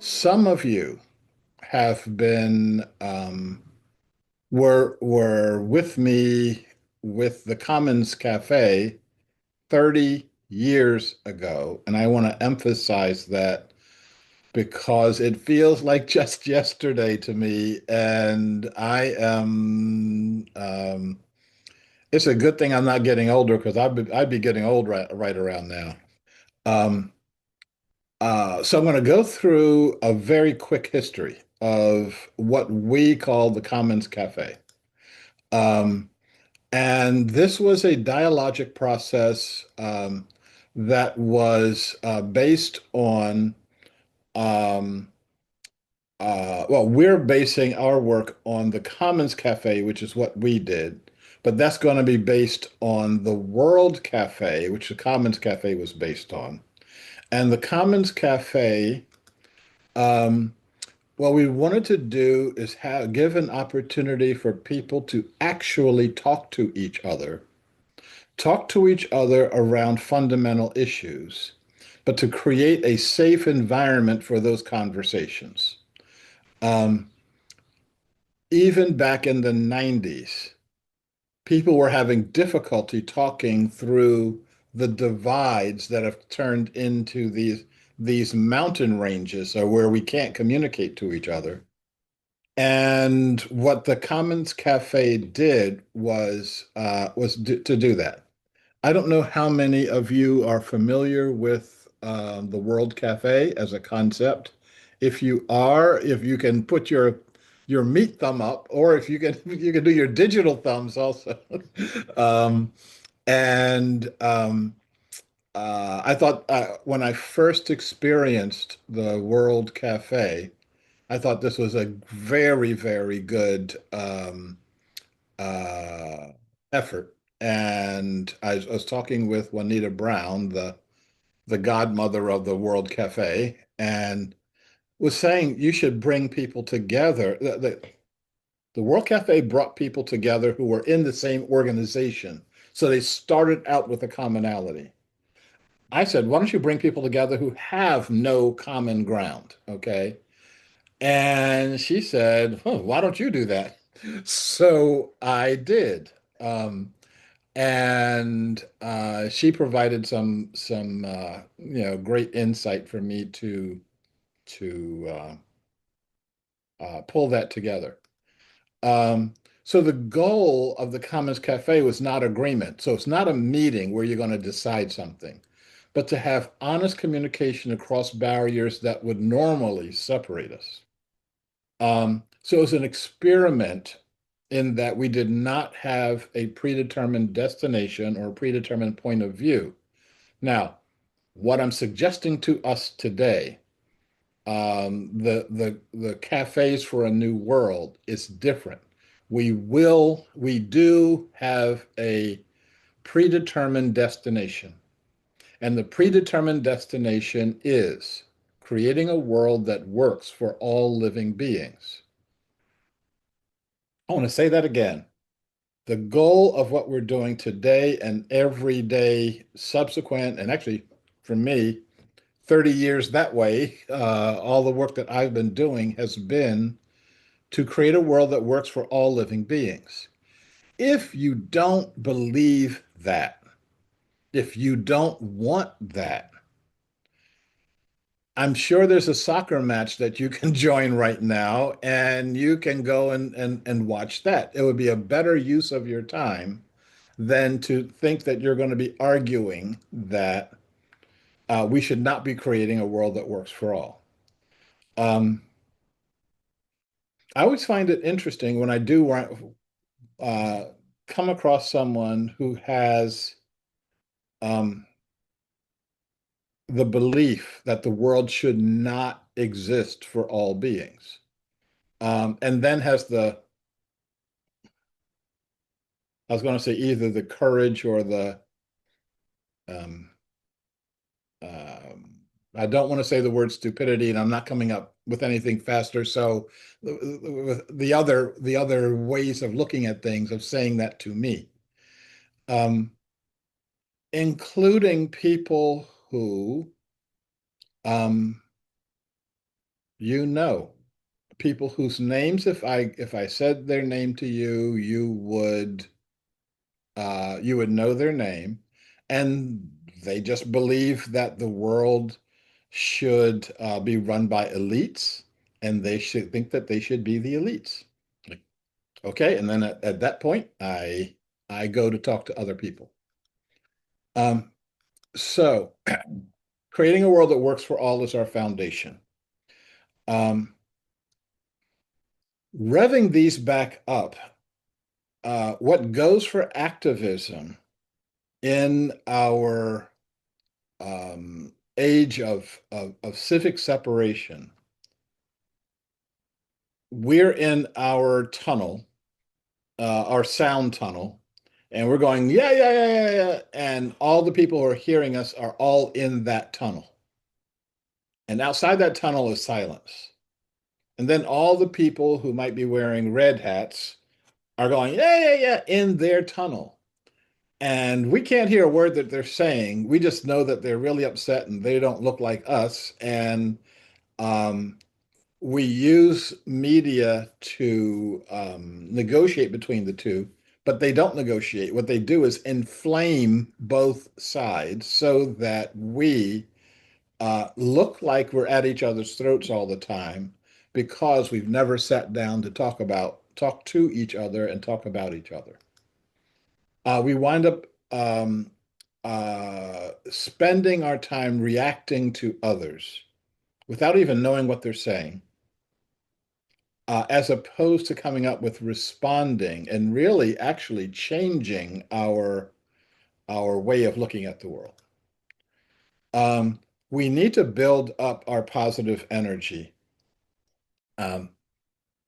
Some of you have been were with me with the Commons Cafe 30 years ago, and I want to emphasize that because it feels like just yesterday to me, and I am it's a good thing I'm not getting older because I'd be getting old right around now. Um, so I'm going to go through a very quick history of what we call the Commons Cafe. Um, and this was a dialogic process that was based on, um, well, we're basing our work on the Commons Cafe, which is what we did, but that's going to be based on the World Cafe, which the Commons Cafe was based on. And the Commons Cafe, um, what we wanted to do is give an opportunity for people to actually talk to each other around fundamental issues, but to create a safe environment for those conversations. Um, Even back in the 90s, people were having difficulty talking through the divides that have turned into these mountain ranges or where we can't communicate to each other. And what the Commons Cafe did to do that. I don't know how many of you are familiar with the World Cafe as a concept. If you are, if you can put your meat thumb up, or if you can you can do your digital thumbs also. Um, and I thought when I first experienced the World Cafe, I thought this was a very, very good uh, effort. And I was talking with Juanita Brown, the godmother of the World Cafe, and was saying you should bring people together. The World Cafe brought people together who were in the same organization. So they started out with a commonality. I said, why don't you bring people together who have no common ground? Okay. And she said, oh, why don't you do that? So I did. And she provided some great insight for me to pull that together. Um, so the goal of the Commons Cafe was not agreement. So it's not a meeting where you're going to decide something, but to have honest communication across barriers that would normally separate us. So it was an experiment in that we did not have a predetermined destination or a predetermined point of view. Now, what I'm suggesting to us today, the cafes for a new world is different. We do have a predetermined destination, and the predetermined destination is creating a world that works for all living beings. I want to say that again. The goal of what we're doing today and every day subsequent, and actually for me, 30 years that way, all the work that I've been doing has been to create a world that works for all living beings. If you don't believe that, if you don't want that, I'm sure there's a soccer match that you can join right now and you can go and watch that. It would be a better use of your time than to think that you're going to be arguing that we should not be creating a world that works for all. Um, I always find it interesting when I do uh, come across someone who has um, the belief that the world should not exist for all beings, and then has I was going to say either the courage or um, um, I don't want to say the word stupidity, and I'm not coming up with anything faster. So the other ways of looking at things of saying that to me, um, including people who um, you know, people whose names, if I said their name to you, you would know their name, and they just believe that the world should be run by elites, and they should think that they should be the elites. Like, okay, and then at that point, I go to talk to other people. Um, so creating a world that works for all is our foundation. Um, Revving these back up, what goes for activism in our age of civic separation, we're in our tunnel, our sound tunnel, and we're going, yeah, yeah, yeah, yeah, yeah. And all the people who are hearing us are all in that tunnel. And outside that tunnel is silence. And then all the people who might be wearing red hats are going, yeah, yeah, yeah, in their tunnel. And we can't hear a word that they're saying. We just know that they're really upset and they don't look like us. And um, we use media to negotiate between the two, but they don't negotiate. What they do is inflame both sides so that we look like we're at each other's throats all the time because we've never sat down to talk to each other and talk about each other. We wind up spending our time reacting to others without even knowing what they're saying, as opposed to coming up with responding and really actually changing our way of looking at the world. Um, we need to build up our positive energy. Um,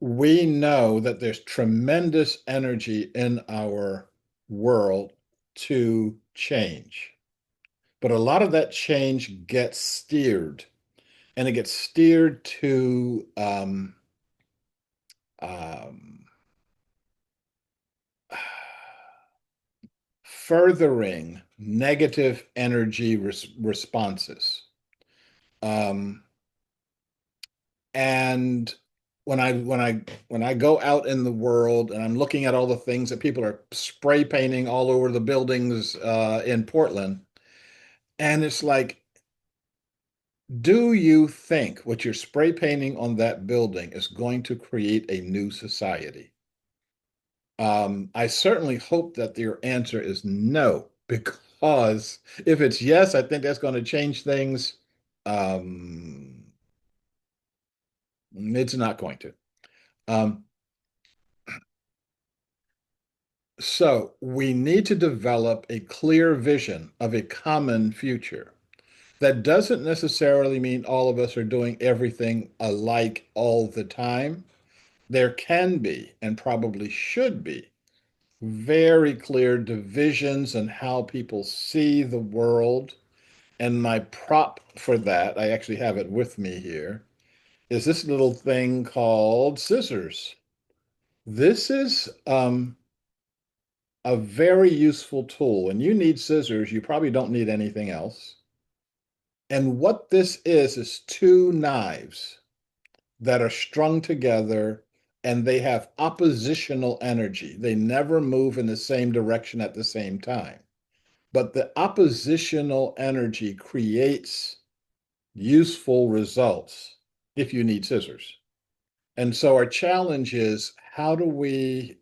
we know that there's tremendous energy in our world to change, but a lot of that change gets steered, and it gets steered to um, furthering negative energy responses. Um, and when I go out in the world and I'm looking at all the things that people are spray painting all over the buildings in Portland, and it's like, do you think what you're spray painting on that building is going to create a new society? I certainly hope that your answer is no, because if it's yes, I think that's going to change things. Um, it's not going to. Um, so we need to develop a clear vision of a common future. That doesn't necessarily mean all of us are doing everything alike all the time. There can be, and probably should be, very clear divisions in how people see the world. And my prop for that, I actually have it with me here, is this little thing called scissors. This is a very useful tool. When you need scissors, you probably don't need anything else. And what this is two knives that are strung together, and they have oppositional energy. They never move in the same direction at the same time. But the oppositional energy creates useful results if you need scissors. And so our challenge is, how do we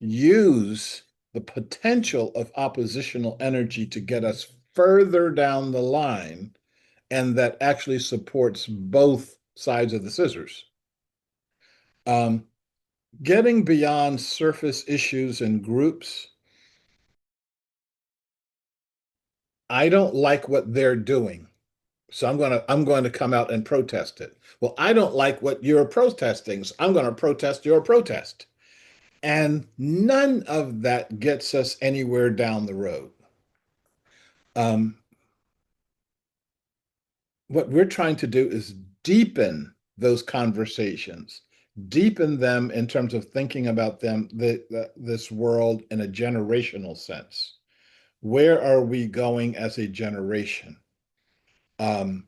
use the potential of oppositional energy to get us further down the line, and that actually supports both sides of the scissors. Um, Getting beyond surface issues and groups, I don't like what they're doing. So I'm going to come out and protest it. Well, I don't like what you're protesting, so I'm going to protest your protest. And none of that gets us anywhere down the road. Um, what we're trying to do is deepen those conversations, deepen them in terms of thinking about this world in a generational sense. Where are we going as a generation? Um,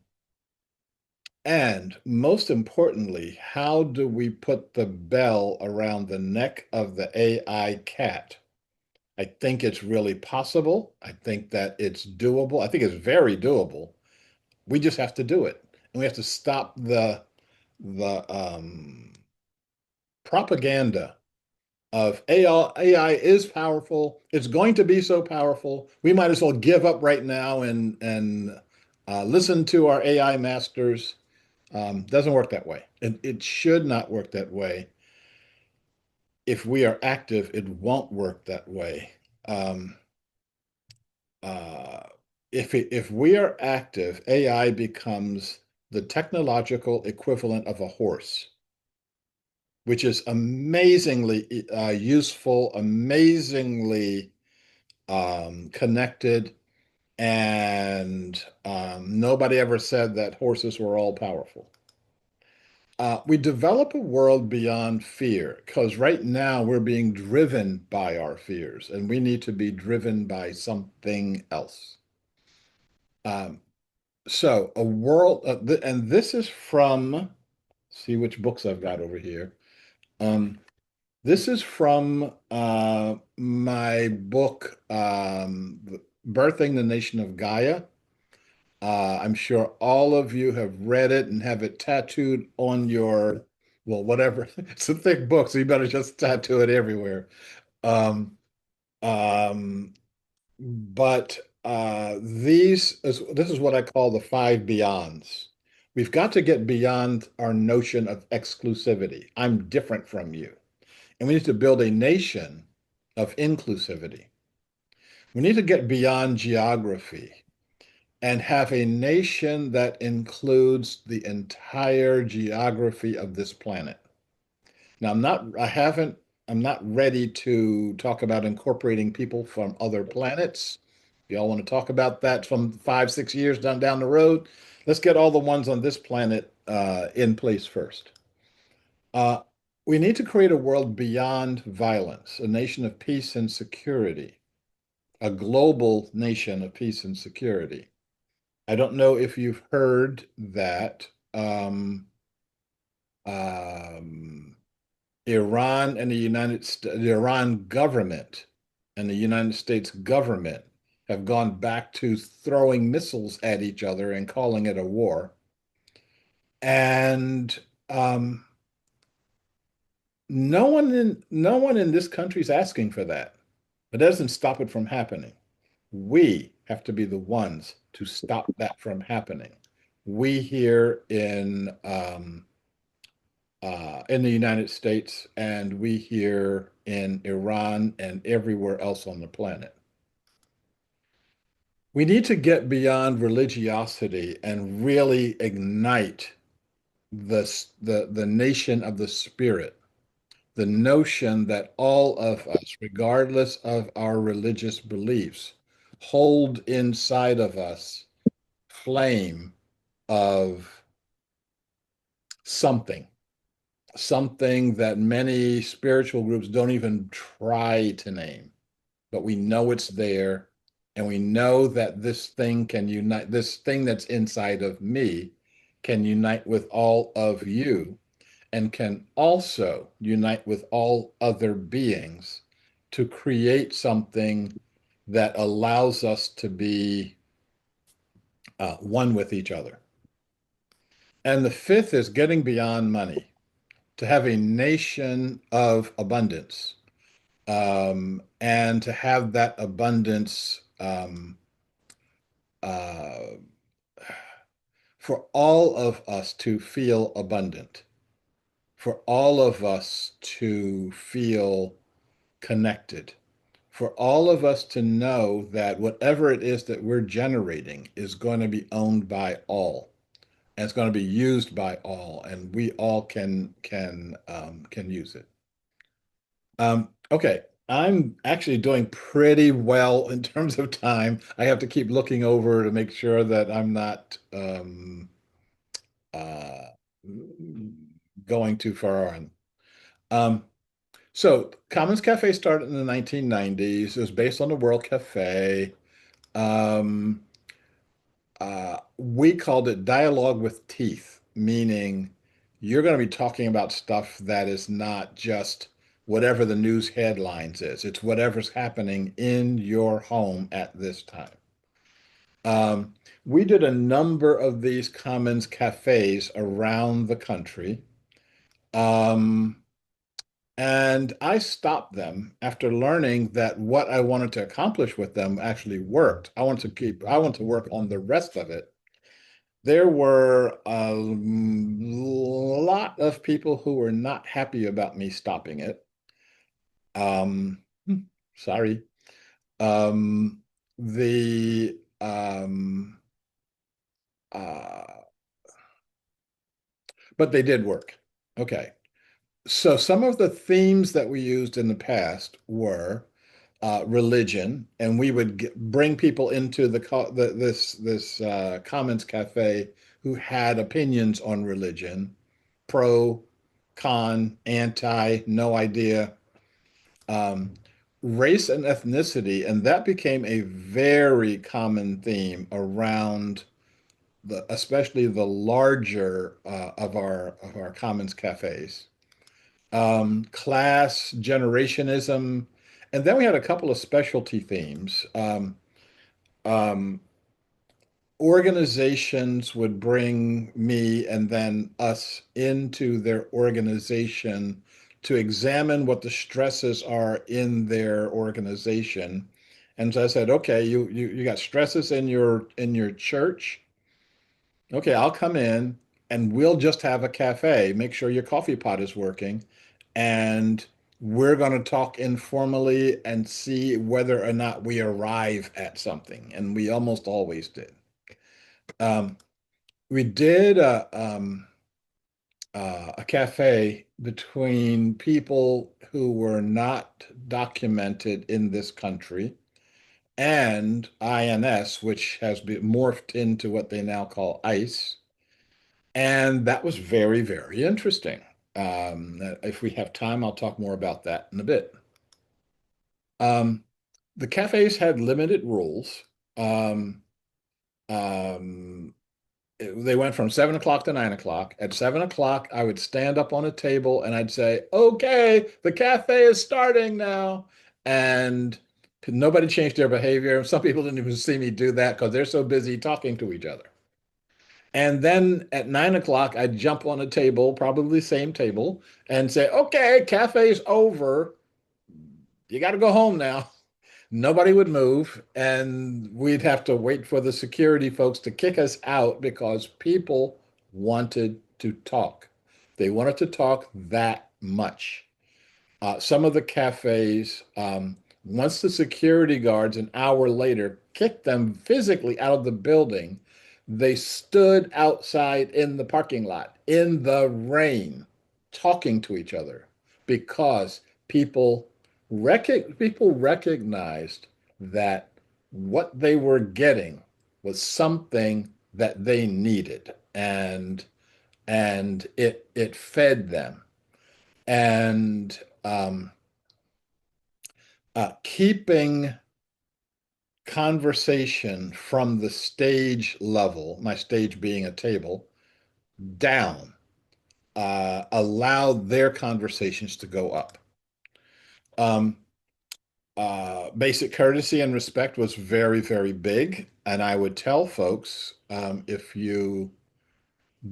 And most importantly, how do we put the bell around the neck of the AI cat? I think it's really possible. I think that it's doable. I think it's very doable. We just have to do it. And we have to stop the propaganda of AI is powerful. It's going to be so powerful. We might as well give up right now and listen to our AI masters. Doesn't work that way. It should not work that way. If we are active, it won't work that way. Um, uh, if we are active, AI becomes the technological equivalent of a horse, which is amazingly useful, amazingly connected, and nobody ever said that horses were all powerful. We develop a world beyond fear because right now we're being driven by our fears, and we need to be driven by something else. Um, so, a world, and this is from, see which books I've got over here. Um, this is from my book, Birthing the Nation of Gaia. I'm sure all of you have read it and have it tattooed on your, well, whatever. It's a thick book, so you better just tattoo it everywhere. Um, um, but this is what I call the five beyonds. We've got to get beyond our notion of exclusivity. I'm different from you. And we need to build a nation of inclusivity. We need to get beyond geography and have a nation that includes the entire geography of this planet. Now, I'm not ready to talk about incorporating people from other planets. If y'all want to talk about that from 5, 6 years down the road, let's get all the ones on this planet in place first. Uh, we need to create a world beyond violence, a nation of peace and security, a global nation of peace and security. I don't know if you've heard that um, Iran and the Iran government and the United States government have gone back to throwing missiles at each other and calling it a war. And no one in this country is asking for that. It doesn't stop it from happening. We have to be the ones to stop that from happening. We here in the United States, and we here in Iran and everywhere else on the planet. We need to get beyond religiosity and really ignite the nation of the spirit, the notion that all of us, regardless of our religious beliefs, hold inside of us flame of something, something that many spiritual groups don't even try to name, but we know it's there. And we know that this thing can unite, this thing that's inside of me can unite with all of you and can also unite with all other beings to create something that allows us to be one with each other. And the fifth is getting beyond money, to have a nation of abundance, and to have that abundance uh, for all of us to feel abundant, for all of us to feel connected, for all of us to know that whatever it is that we're generating is going to be owned by all, and it's going to be used by all, and we all can use it. Okay, I'm actually doing pretty well in terms of time. I have to keep looking over to make sure that I'm not uh, going too far on. Um, so Commons Cafe started in the 1990s. It was based on the World Cafe. Um, we called it Dialogue with Teeth. meaning you're going to be talking about stuff that is not just whatever the news headlines is. It's whatever's happening in your home at this time. Um, we did a number of these Commons cafes around the country. Um, and I stopped them after learning that what I wanted to accomplish with them actually worked. I want to work on the rest of it. There were a lot of people who were not happy about me stopping it. Um, sorry. Um, the uh, but they did work. Okay. So some of the themes that we used in the past were religion, and we would bring people into this Commons Cafe who had opinions on religion, pro, con, anti, no idea, um, race and ethnicity, and that became a very common theme around especially the larger of our Commons cafes. Class, generationism, and then we had a couple of specialty themes. Um, Organizations would bring me and then us into their organization to examine what the stresses are in their organization. And so I said, okay, you got stresses in your church. Okay, I'll come in and we'll just have a cafe. Make sure your coffee pot is working. And we're going to talk informally and see whether or not we arrive at something. And we almost always did. Um, we did a cafe between people who were not documented in this country and INS, which has been morphed into what they now call ICE. And that was very, very interesting. If we have time, I'll talk more about that in a bit. Um, the cafes had limited rules. Um, um, they went from 7 o'clock to 9 o'clock. At 7 o'clock, I would stand up on a table and I'd say, "Okay, the cafe is starting now." And nobody changed their behavior. Some people didn't even see me do that because they're so busy talking to each other. And then at 9 o'clock, I'd jump on a table, probably the same table, and say, "Okay, cafe's over. You got to go home now." Nobody would move, and we'd have to wait for the security folks to kick us out because people wanted to talk. They wanted to talk that much. Some of the cafes, once the security guards an hour later kicked them physically out of the building, they stood outside in the parking lot in the rain talking to each other because people people recognized that what they were getting was something that they needed, and it fed them. And keeping conversation from the stage level, my stage being a table, down, allowed their conversations to go up. Um, Basic courtesy and respect was very, very big. And I would tell folks, if you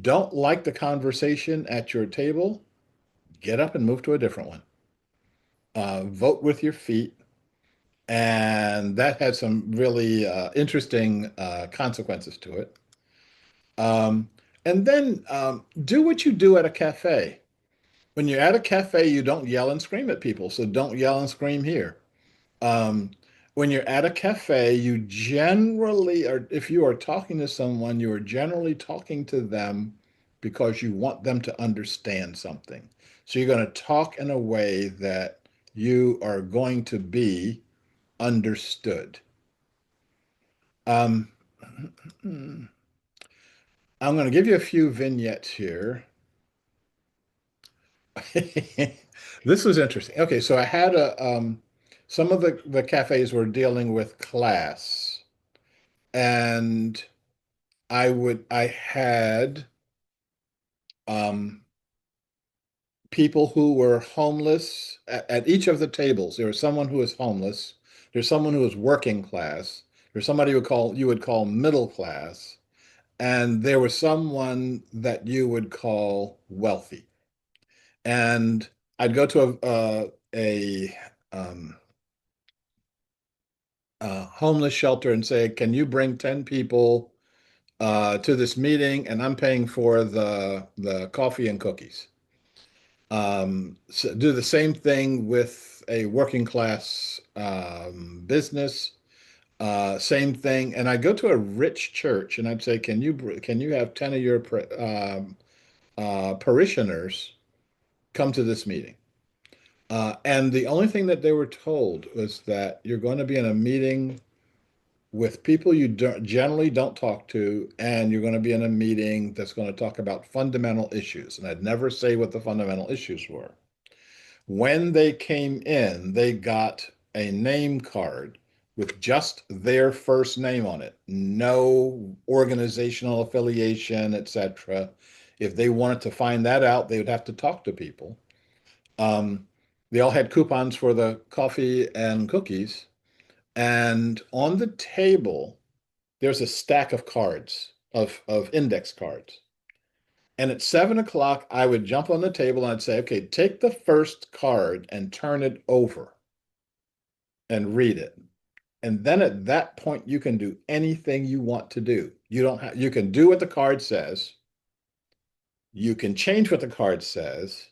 don't like the conversation at your table, get up and move to a different one. Vote with your feet. And that had some really interesting consequences to it. Um, and then do what you do at a cafe. When you're at a cafe, you don't yell and scream at people, so don't yell and scream here. Um, when you're at a cafe, you generally are, if you are talking to someone, you are generally talking to them because you want them to understand something. So you're going to talk in a way that you are going to be understood. Um, I'm going to give you a few vignettes here. This was interesting. Okay, so I had some of the cafes were dealing with class, and I had um, people who were homeless at each of the tables. There was someone who was homeless. There's someone who was working class. There's somebody you would call middle class, and there was someone that you would call wealthy. And I'd go to um, a homeless shelter and say, "Can you bring 10 people to this meeting? And I'm paying for the coffee and cookies." So do the same thing with a working class business. Same thing. And I go to a rich church and I'd say, can you have 10 of your parishioners come to this meeting? And the only thing that they were told was that you're going to be in a meeting with people you generally don't talk to, and you're going to be in a meeting that's going to talk about fundamental issues. And I'd never say what the fundamental issues were. When they came in, they got a name card with just their first name on it, no organizational affiliation, etc. If they wanted to find that out, they would have to talk to people. Um, they all had coupons for the coffee and cookies. And on the table, there's a stack of cards, of index cards. And at 7 o'clock, I would jump on the table and I'd say, okay, take the first card and turn it over and read it. And then at that point, you can do anything you want to do. You can do what the card says. You can change what the card says.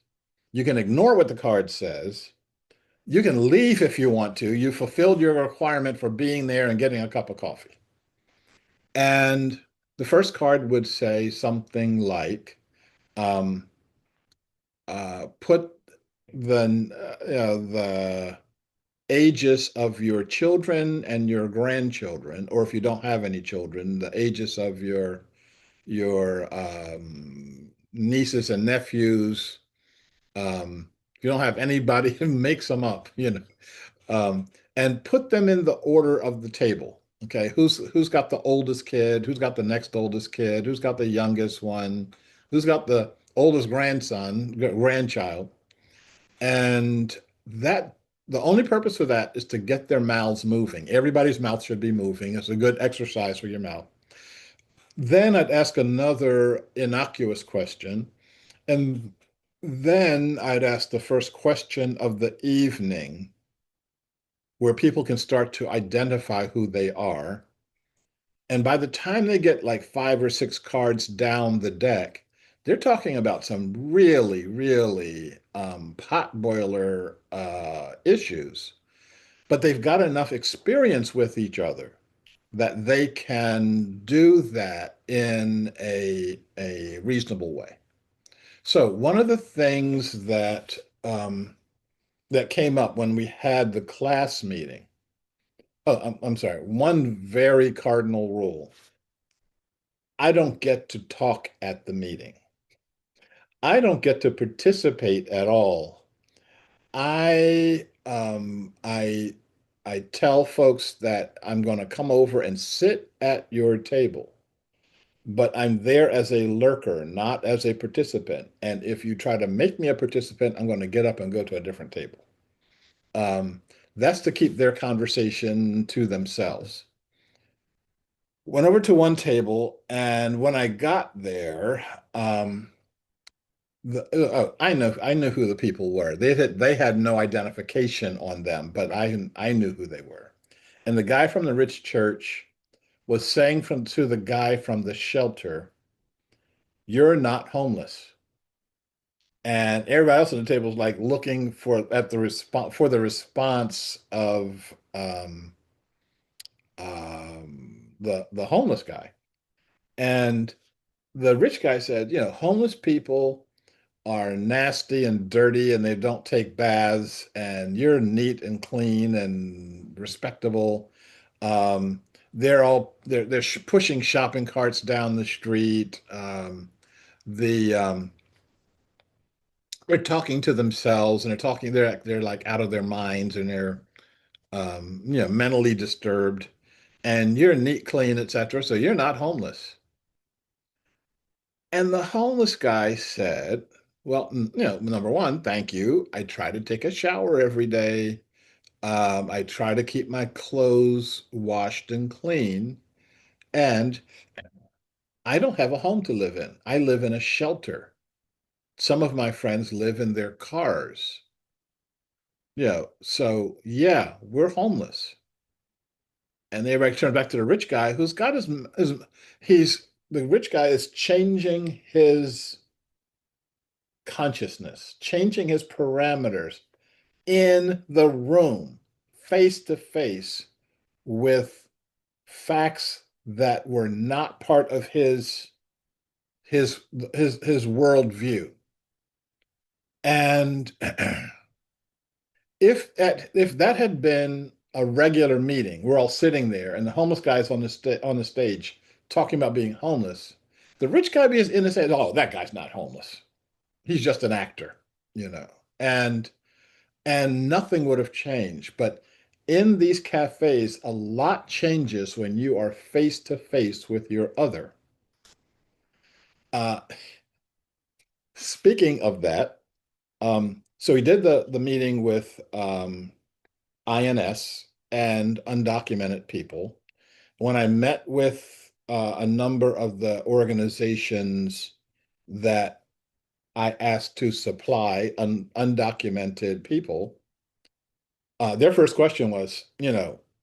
You can ignore what the card says. You can leave if you want to. You fulfilled your requirement for being there and getting a cup of coffee. And the first card would say something like, um, put the ages of your children and your grandchildren, or if you don't have any children, the ages of your nieces and nephews. If you don't have anybody, make some up, um, and put them in the order of the table. Okay, who's got the oldest kid? Who's got the next oldest kid? Who's got the youngest one? Who's got the oldest grandchild? And that the only purpose of that is to get their mouths moving. Everybody's mouth should be moving. It's a good exercise for your mouth. Then I'd ask another innocuous question, and then I'd ask the first question of the evening, where people can start to identify who they are. And by the time they get like 5 or 6 cards down the deck, they're talking about some really, really pot boiler issues. But they've got enough experience with each other that they can do that in a reasonable way. So one of the things that came up when we had the class meeting. Oh, I'm sorry. One very cardinal rule. I don't get to talk at the meeting. I don't get to participate at all. I tell folks that I'm going to come over and sit at your table, but I'm there as a lurker, not as a participant. And if you try to make me a participant, I'm going to get up and go to a different table. Um, that's to keep their conversation to themselves. Went over to one table, and when I got there, I know who the people were. They had no identification on them, but I knew who they were. And the guy from the rich church was saying to the guy from the shelter, "You're not homeless." And everybody else at the table was like looking for the response of the homeless guy. And the rich guy said, homeless people are nasty and dirty and they don't take baths, and you're neat and clean and respectable. Um, they're pushing shopping carts down the street. The They're talking to themselves, and they're like out of their minds, and they're mentally disturbed. And you're neat, clean, etc. So you're not homeless. And the homeless guy said, well, number one, thank you. I try to take a shower every day. I try to keep my clothes washed and clean. And I don't have a home to live in. I live in a shelter. Some of my friends live in their cars. So yeah, we're homeless. And everybody turns back to the rich guy who's got he's the rich guy is changing his consciousness, changing his parameters in the room, face to face with facts that were not part of his his worldview. And if that had been a regular meeting, we're all sitting there, and the homeless guy's on the stage talking about being homeless, the rich guy is in the stage, oh, that guy's not homeless. He's just an actor, you know. And nothing would have changed. But in these cafes, a lot changes when you are face to face with your other. Uh, Speaking of that, so we did the meeting with INS and undocumented people. When I met with a number of the organizations that I asked to supply undocumented people, their first question was,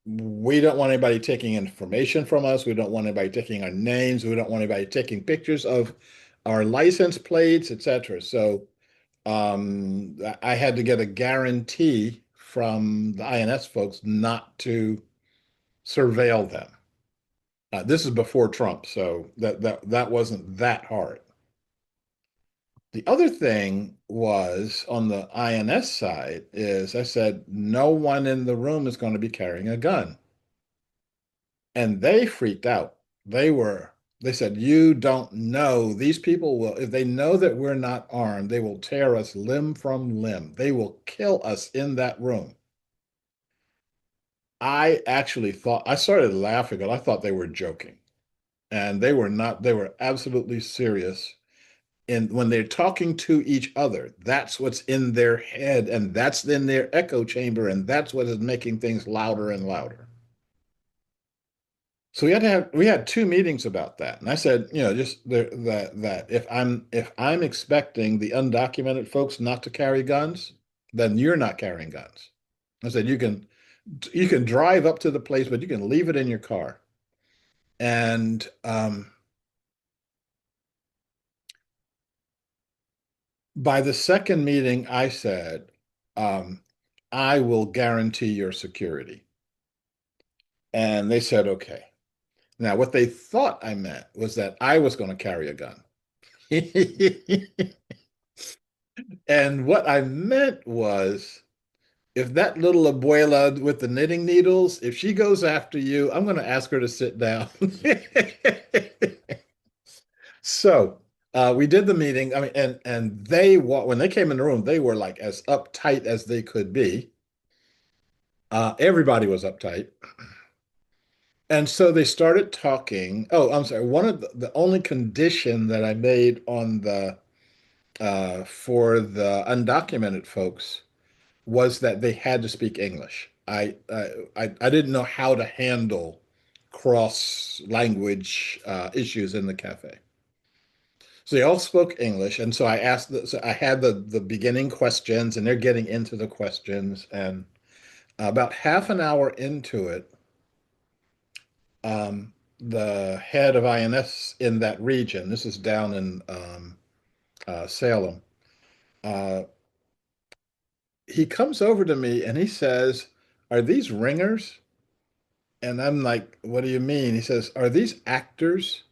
we don't want anybody taking information from us. We don't want anybody taking our names. We don't want anybody taking pictures of our license plates, etc. So I had to get a guarantee from the INS folks not to surveil them. This is before Trump, so that wasn't that hard. The other thing was on the INS side is I said no one in the room is going to be carrying a gun. And they freaked out. They said, you don't know. These people will, if they know that we're not armed, they will tear us limb from limb. They will kill us in that room. I actually thought, I started laughing, but I thought they were joking. And they were not, they were absolutely serious. And when they're talking to each other, that's what's in their head, and that's in their echo chamber, and that's what is making things louder and louder. So we had two meetings about that. And I said, just that if I'm expecting the undocumented folks not to carry guns, then you're not carrying guns. I said you can drive up to the place, but you can leave it in your car. And by the second meeting, I said, um, I will guarantee your security. And they said, okay. Now, what they thought I meant was that I was going to carry a gun. And what I meant was, if that little abuela with the knitting needles, if she goes after you, I'm going to ask her to sit down. So we did the meeting. I mean, and when they came in the room, they were like as uptight as they could be. Everybody was uptight. And so they started talking. Oh, I'm sorry. One of the only condition that I made on the for the undocumented folks was that they had to speak English. I didn't know how to handle cross language issues in the cafe. So they all spoke English, and so so I had the beginning questions, and they're getting into the questions, and about half an hour into it, the head of INS in that region, this is down in Salem, uh, he comes over to me and he says, "Are these ringers?" And I'm like, "What do you mean?" He says, "Are these actors?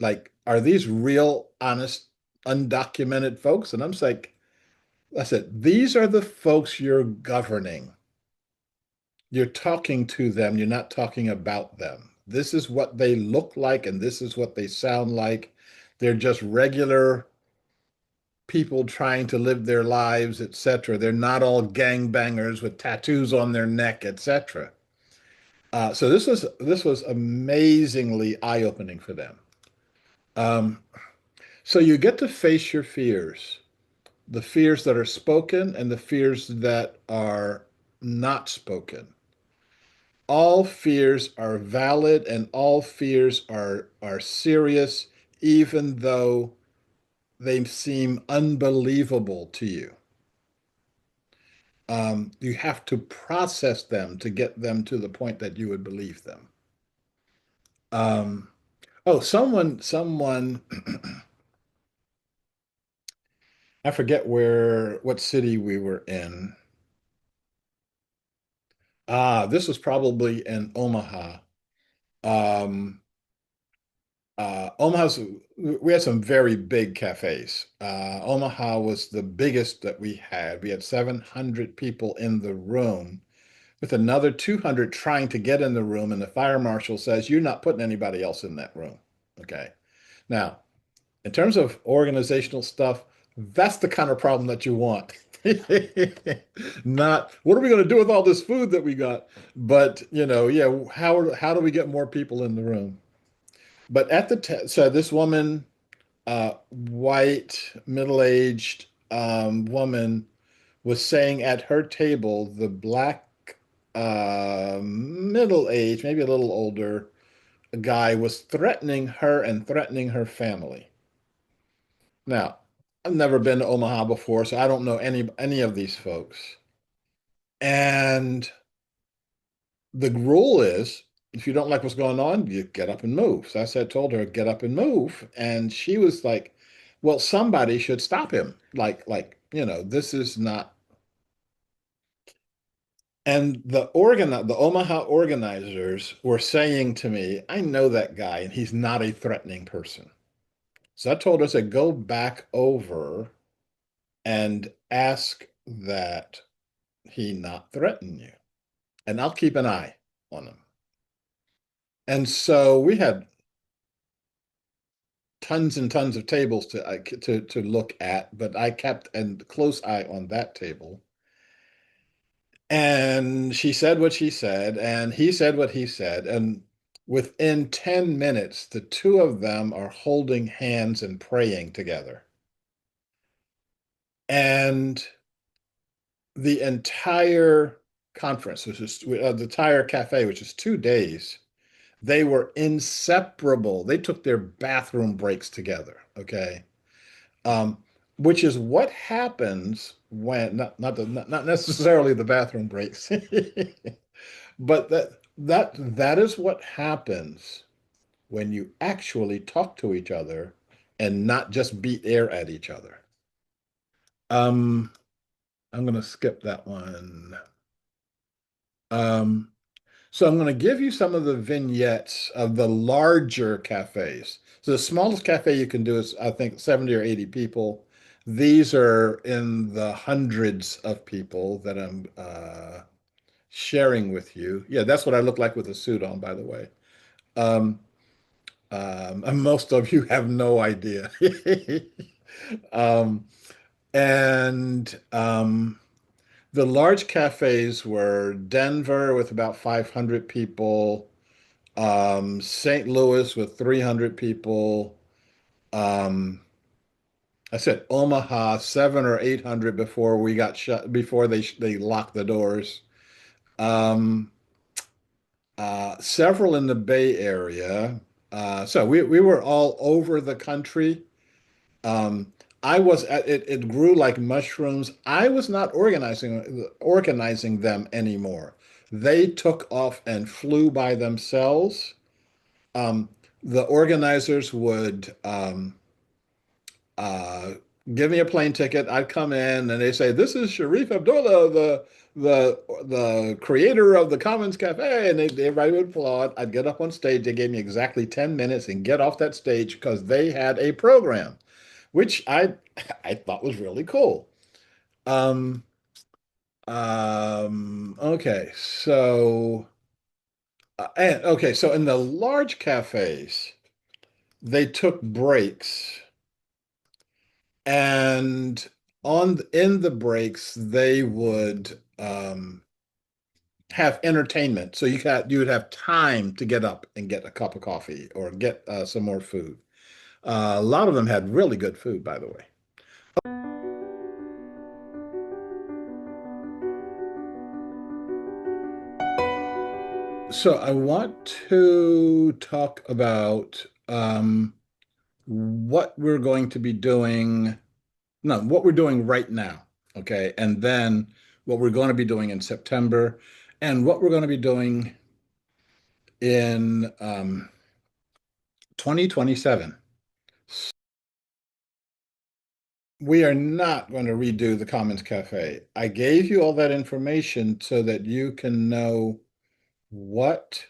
Like, are these real, honest, undocumented folks?" And I'm like, I said, "These are the folks you're governing. You're talking to them, you're not talking about them. This is what they look like, and this is what they sound like. They're just regular people trying to live their lives, etc. They're not all gangbangers with tattoos on their neck, etc." So this was amazingly eye-opening for them. Um, So you get to face your fears, the fears that are spoken and the fears that are not spoken. All fears are valid and all fears are serious, even though they seem unbelievable to you. You have to process them to get them to the point that you would believe them. Um, oh, someone, I forget what city we were in. This was probably in Omaha. Um, we had some very big cafes. Omaha was the biggest that we had. We had 700 people in the room with another 200 trying to get in the room, and the fire marshal says, "You're not putting anybody else in that room." Okay. Now, in terms of organizational stuff, that's the kind of problem that you want. Not what are we going to do with all this food that we got, but yeah, how do we get more people in the room? But at the t so this woman, white, middle-aged woman, was saying at her table, the black, middle-aged, maybe a little older guy was threatening her and threatening her family. Now, I've never been to Omaha before, so I don't know any of these folks. And the rule is, if you don't like what's going on, you get up and move. So I said, told her, get up and move. And she was like, well, somebody should stop him. This is not. And the Omaha organizers were saying to me, I know that guy, and he's not a threatening person. So I told her, I said, go back over and ask that he not threaten you, and I'll keep an eye on him. And so we had tons and tons of tables to look at, but I kept a close eye on that table. And she said what she said, and he said what he said, and within 10 minutes, the two of them are holding hands and praying together. And the entire conference, which is the entire cafe, which is 2 days, they were inseparable. They took their bathroom breaks together. Okay. Um, which is what happens when not necessarily the bathroom breaks, but that is what happens when you actually talk to each other and not just beat air at each other. Um, I'm gonna skip that one. Um, So I'm going to give you some of the vignettes of the larger cafes. So the smallest cafe you can do is, I think, 70 or 80 people. These are in the hundreds of people that I'm sharing with you. Yeah, that's what I look like with a suit on, by the way. Um, and most of you have no idea. Um, and the large cafes were Denver with about 500 people. St. Louis with 300 people. Um, I said Omaha, 700 or 800 before we got shut, before they locked the doors. Um, Several in the Bay Area. So we were all over the country. Um, it grew like mushrooms. I was not organizing them anymore. They took off and flew by themselves. Um, the organizers would uh, give me a plane ticket. I'd come in and they say, "This is Sharif Abdullah, the creator of the Commons Cafe," and everybody would applaud. I'd get up on stage. They gave me exactly 10 minutes and get off that stage because they had a program, which I thought was really cool. Um, okay, so in the large cafes, they took breaks. And on in the breaks, they would have entertainment. So you would have time to get up and get a cup of coffee or get some more food. A lot of them had really good food, by the way. So I want to talk about what we're going to be doing, no, what we're doing right now, okay? And then what we're going to be doing in September and what we're going to be doing in 2027. We are not going to redo the Commons Cafe. I gave you all that information so that you can know what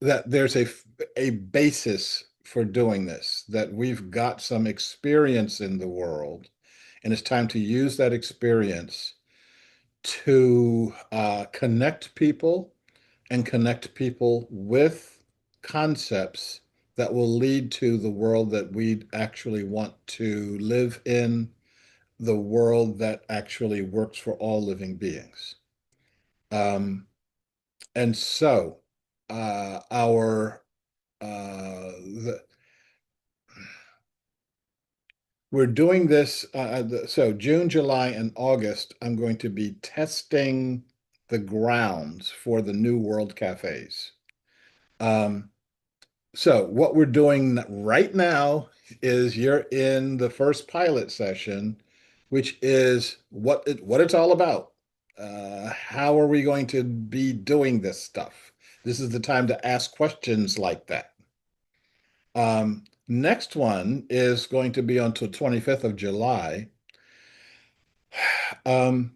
that there's a basis for doing this, that we've got some experience in the world, and it's time to use that experience to connect people and connect people with concepts that will lead to the world that we actually want to live in, the world that actually works for all living beings. Um, and so, our the, we're doing this. So June, July, and August, I'm going to be testing the grounds for the new World Cafes. Um, So what we're doing right now is you're in the first pilot session, which is what it's all about. How are we going to be doing this stuff? This is the time to ask questions like that. Next one is going to be until 25th of July. Um,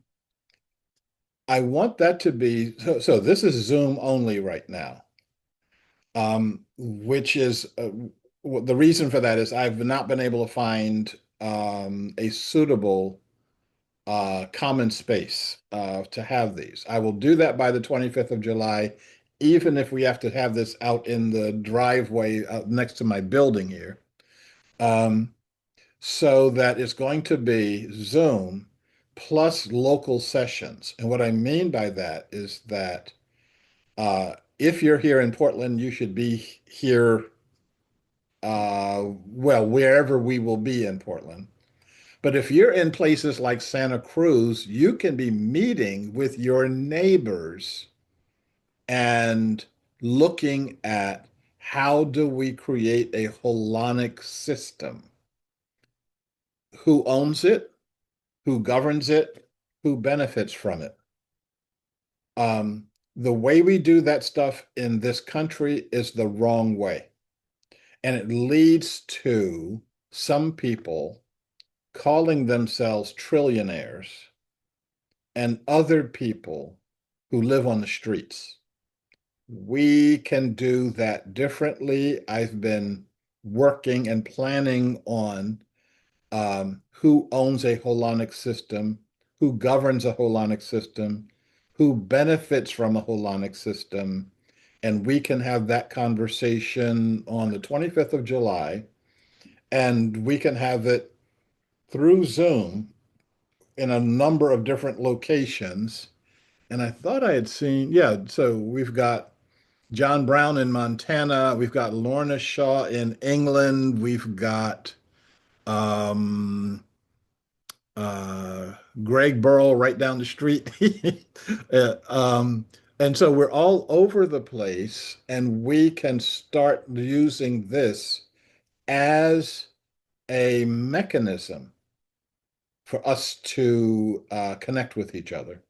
I want that to be so this is Zoom only right now. Which is the reason for that is I've not been able to find a suitable common space to have these. I will do that by the 25th of July, even if we have to have this out in the driveway next to my building here. Um, so that it's going to be Zoom plus local sessions. And what I mean by that is that if you're here in Portland, you should be here, well, wherever we will be in Portland. But if you're in places like Santa Cruz, you can be meeting with your neighbors and looking at how do we create a holonic system? Who owns it? Who governs it? Who benefits from it? The way we do that stuff in this country is the wrong way. And it leads to some people calling themselves trillionaires and other people who live on the streets. We can do that differently. I've been working and planning on who owns a holonic system, who governs a holonic system, who benefits from a holonic system. And we can have that conversation on the 25th of July, and we can have it through Zoom in a number of different locations. And I thought I had seen, yeah, so we've got John Brown in Montana, we've got Lorna Shaw in England, we've got um, uh, Greg Burrell right down the street. Uh, um, and so we're all over the place, and we can start using this as a mechanism for us to connect with each other.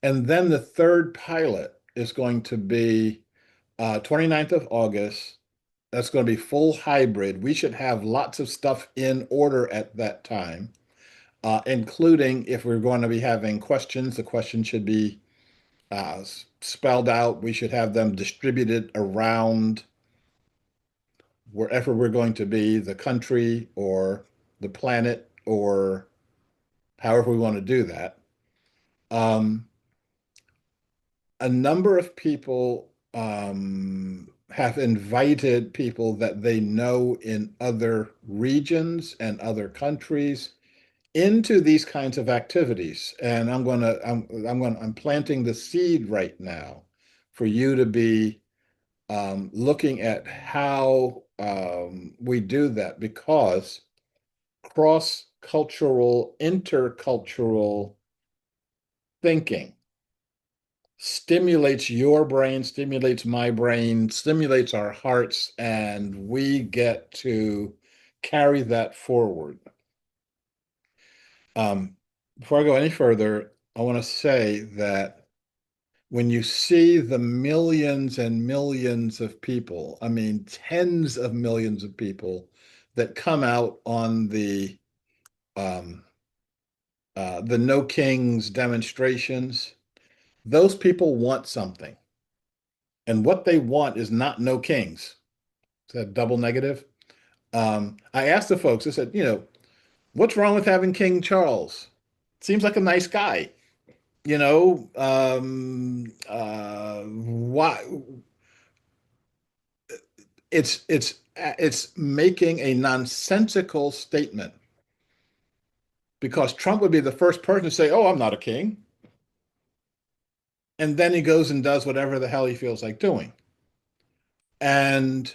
And then the third pilot is going to be 29th of August. That's going to be full hybrid. We should have lots of stuff in order at that time, including if we're going to be having questions, the questions should be spelled out. We should have them distributed around wherever we're going to be, the country or the planet, or however we want to do that. Um, a number of people have invited people that they know in other regions and other countries into these kinds of activities. And I'm planting the seed right now for you to be looking at how we do that because cross-cultural, intercultural thinking stimulates your brain, stimulates my brain, stimulates our hearts, and we get to carry that forward. Um, Before I go any further, I want to say that when you see the millions and millions of people, I mean, tens of millions of people that come out on um, the No Kings demonstrations, those people want something. And what they want is not no kings. It's a double negative. I asked the folks, I said, what's wrong with having King Charles? Seems like a nice guy. Why it's making a nonsensical statement because Trump would be the first person to say, "Oh, I'm not a king," and then he goes and does whatever the hell he feels like doing. And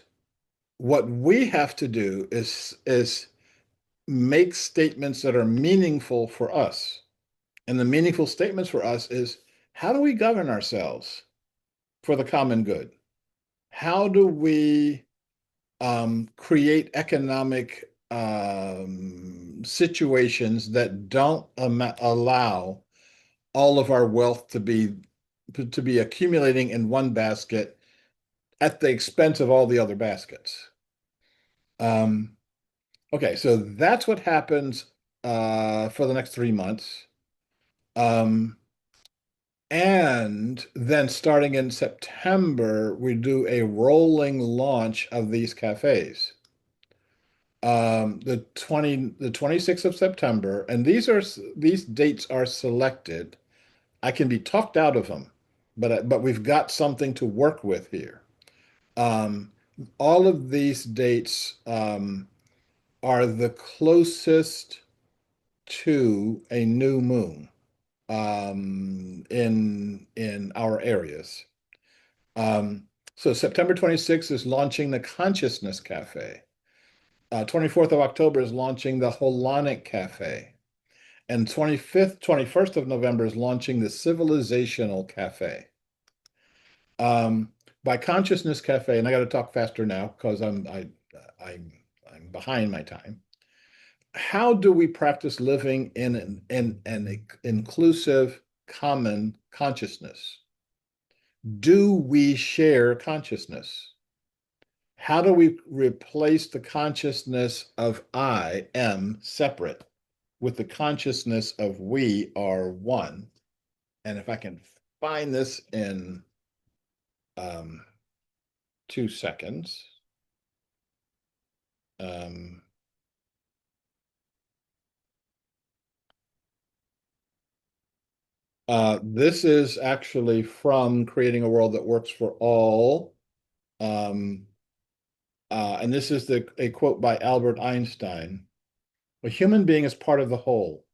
what we have to do is make statements that are meaningful for us. And the meaningful statements for us is how do we govern ourselves for the common good? How do we create economic situations that don't allow all of our wealth to be accumulating in one basket at the expense of all the other baskets? Um, okay, so that's what happens for the next 3 months. Um, and then starting in September, we do a rolling launch of these cafes. The 26th of September, and these dates are selected. I can be talked out of them, but we've got something to work with here. Um, all of these dates are the closest to a new moon in our areas. Um, so September 26th is launching the Consciousness Cafe. 24th of October is launching the Holonic Cafe. And 25th, 21st of November is launching the Civilizational Cafe. By Consciousness Cafe, and I got to talk faster now because I'm behind my time. How do we practice living in an inclusive, common consciousness? Do we share consciousness? How do we replace the consciousness of I am separate with the consciousness of we are one? And if I can find this in um, 2 seconds, um, this is actually from Creating a World That Works for All. Um, and this is a quote by Albert Einstein. A human being is part of the whole,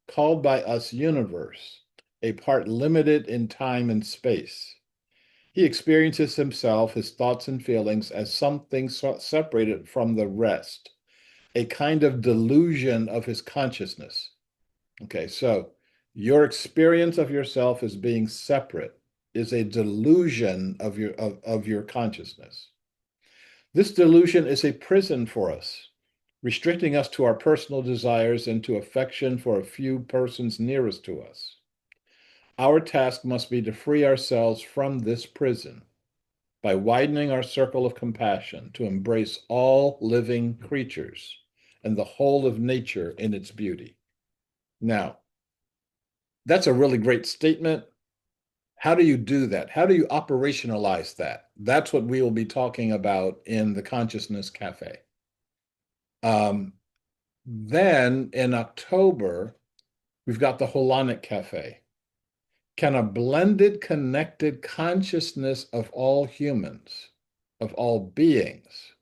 called by us universe, a part limited in time and space. He experiences himself, his thoughts and feelings, as something separated from the rest, a kind of delusion of his consciousness. Okay, so your experience of yourself as being separate is a delusion of your consciousness. This delusion is a prison for us, restricting us to our personal desires and to affection for a few persons nearest to us. Our task must be to free ourselves from this prison by widening our circle of compassion to embrace all living creatures and the whole of nature in its beauty. Now, that's a really great statement. How do you do that? How do you operationalize that? That's what we will be talking about in the Consciousness Cafe. Um, then in October, we've got the Holonic Cafe. Can a blended, connected consciousness of all humans, of all beings,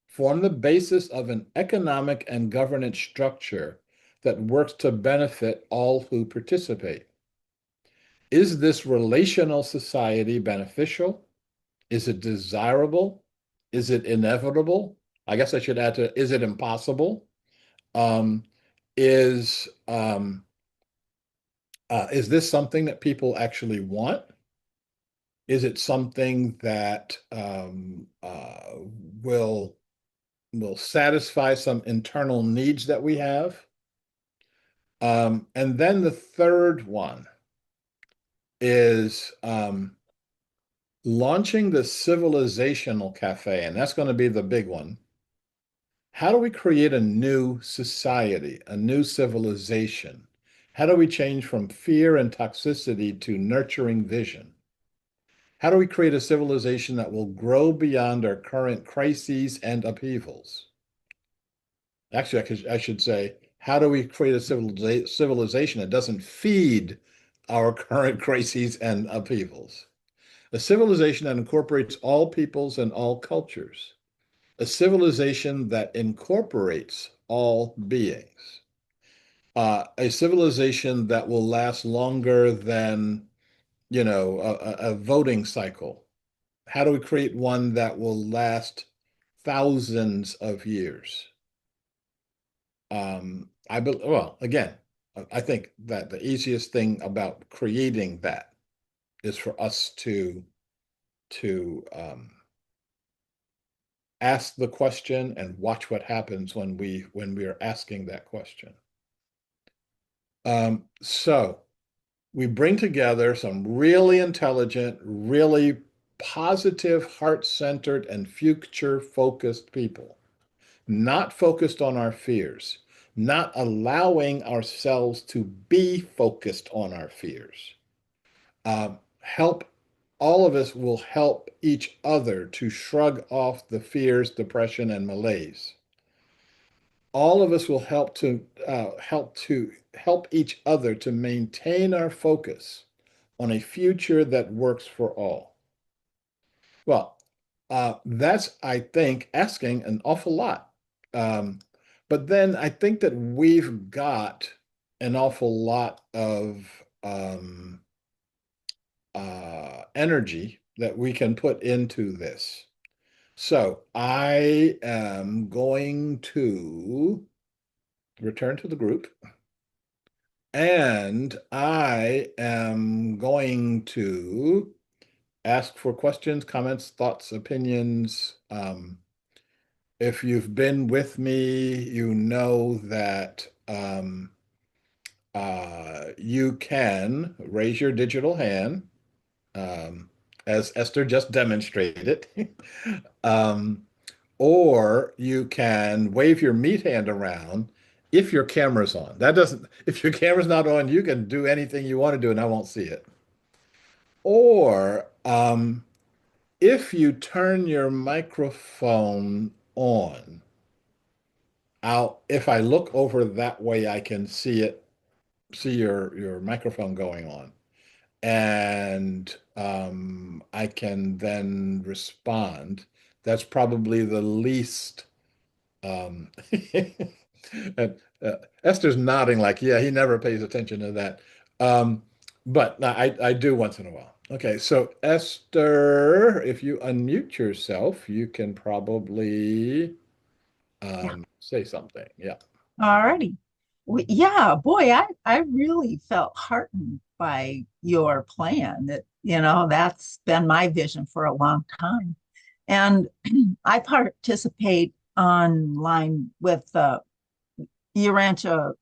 form the basis of an economic and governance structure that works to benefit all who participate? Is this relational society beneficial? Is it desirable? Is it inevitable? I guess I should add to, is it impossible? Um, is is this something that people actually want? Is it something that will will satisfy some internal needs that we have? And then the third one is launching the civilizational cafe, and that's going to be the big one. How do we create a new society, a new civilization? How do we change from fear and toxicity to nurturing vision? How do we create a civilization that will grow beyond our current crises and upheavals? Actually, I should say, how do we create a civilization that doesn't feed our current crises and upheavals? A civilization that incorporates all peoples and all cultures. A civilization that incorporates all beings. A civilization that will last longer than, a voting cycle. How do we create one that will last thousands of years? Well, again, I think that the easiest thing about creating that is for us to ask the question and watch what happens when we are asking that question. So we bring together some really intelligent, really positive, heart-centered, and future-focused people, not focused on our fears, not allowing ourselves to be focused on our fears. Help All of us will help each other to shrug off the fears, depression, and malaise. All of us will help each other to maintain our focus on a future that works for all. Well, that's, I think, asking an awful lot. Um, but then I think that we've got an awful lot of energy that we can put into this. So I am going to return to the group, and I am going to ask for questions, comments, thoughts, opinions. If you've been with me, you know that you can raise your digital hand, um, as Esther just demonstrated. um, or you can wave your meat hand around if your camera's on. That doesn't, if your camera's not on, you can do anything you want to do and I won't see it. Or if you turn your microphone on, if I look over that way, I can see it, see your microphone going on. And I can then respond. That's probably the least. And Esther's nodding like, yeah, he never pays attention to that. Um, but I do once in a while. Okay, so Esther, if you unmute yourself, you can probably Yeah. say something. Yeah. All righty. Yeah, boy, I really felt heartened by your plan. That's been my vision for a long time. And I participate online with the Urantia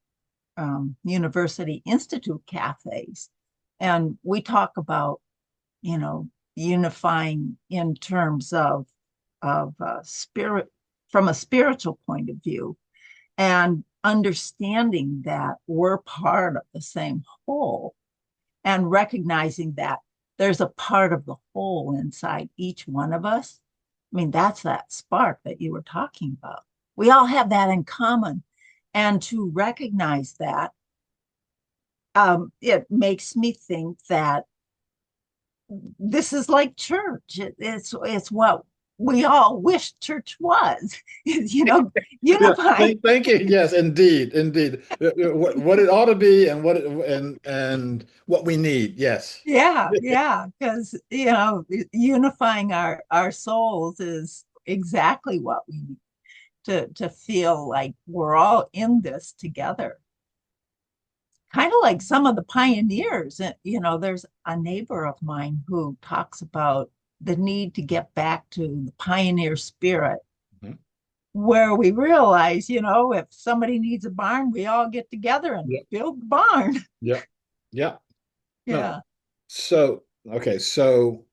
University Institute cafes. And we talk about, you know, unifying in terms of spirit from a spiritual point of view and understanding that we're part of the same whole and recognizing that there's a part of the whole inside each one of us. I mean, that's that spark that you were talking about. We all have that in common. And to recognize that, it makes me think that this is like church. It's what we all wish church was, Yeah, unifying. thank you. Yes, indeed, indeed. What it ought to be and and what we need. Yes. Yeah, yeah, because unifying our souls is exactly what we need to feel like we're all in this together. Kind of like some of the pioneers. There's a neighbor of mine who talks about the need to get back to the pioneer spirit, Mhm. where we realize, if somebody needs a barn, we all get together and Yeah, build the barn. yeah, yeah. No. Yeah. So, okay, so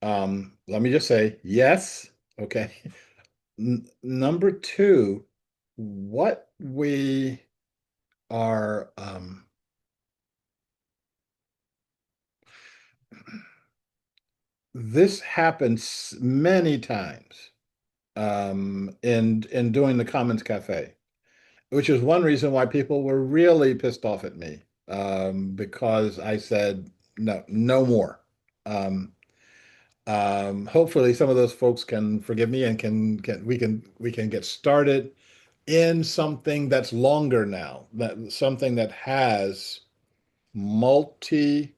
let me just say yes. Okay. Number two, what we are this happens many times in doing the Commons Cafe, which is one reason why people were really pissed off at me, because I said no, no more. Um, Hopefully some of those folks can forgive me and we can get started in something that's longer now, that something that has multi-month,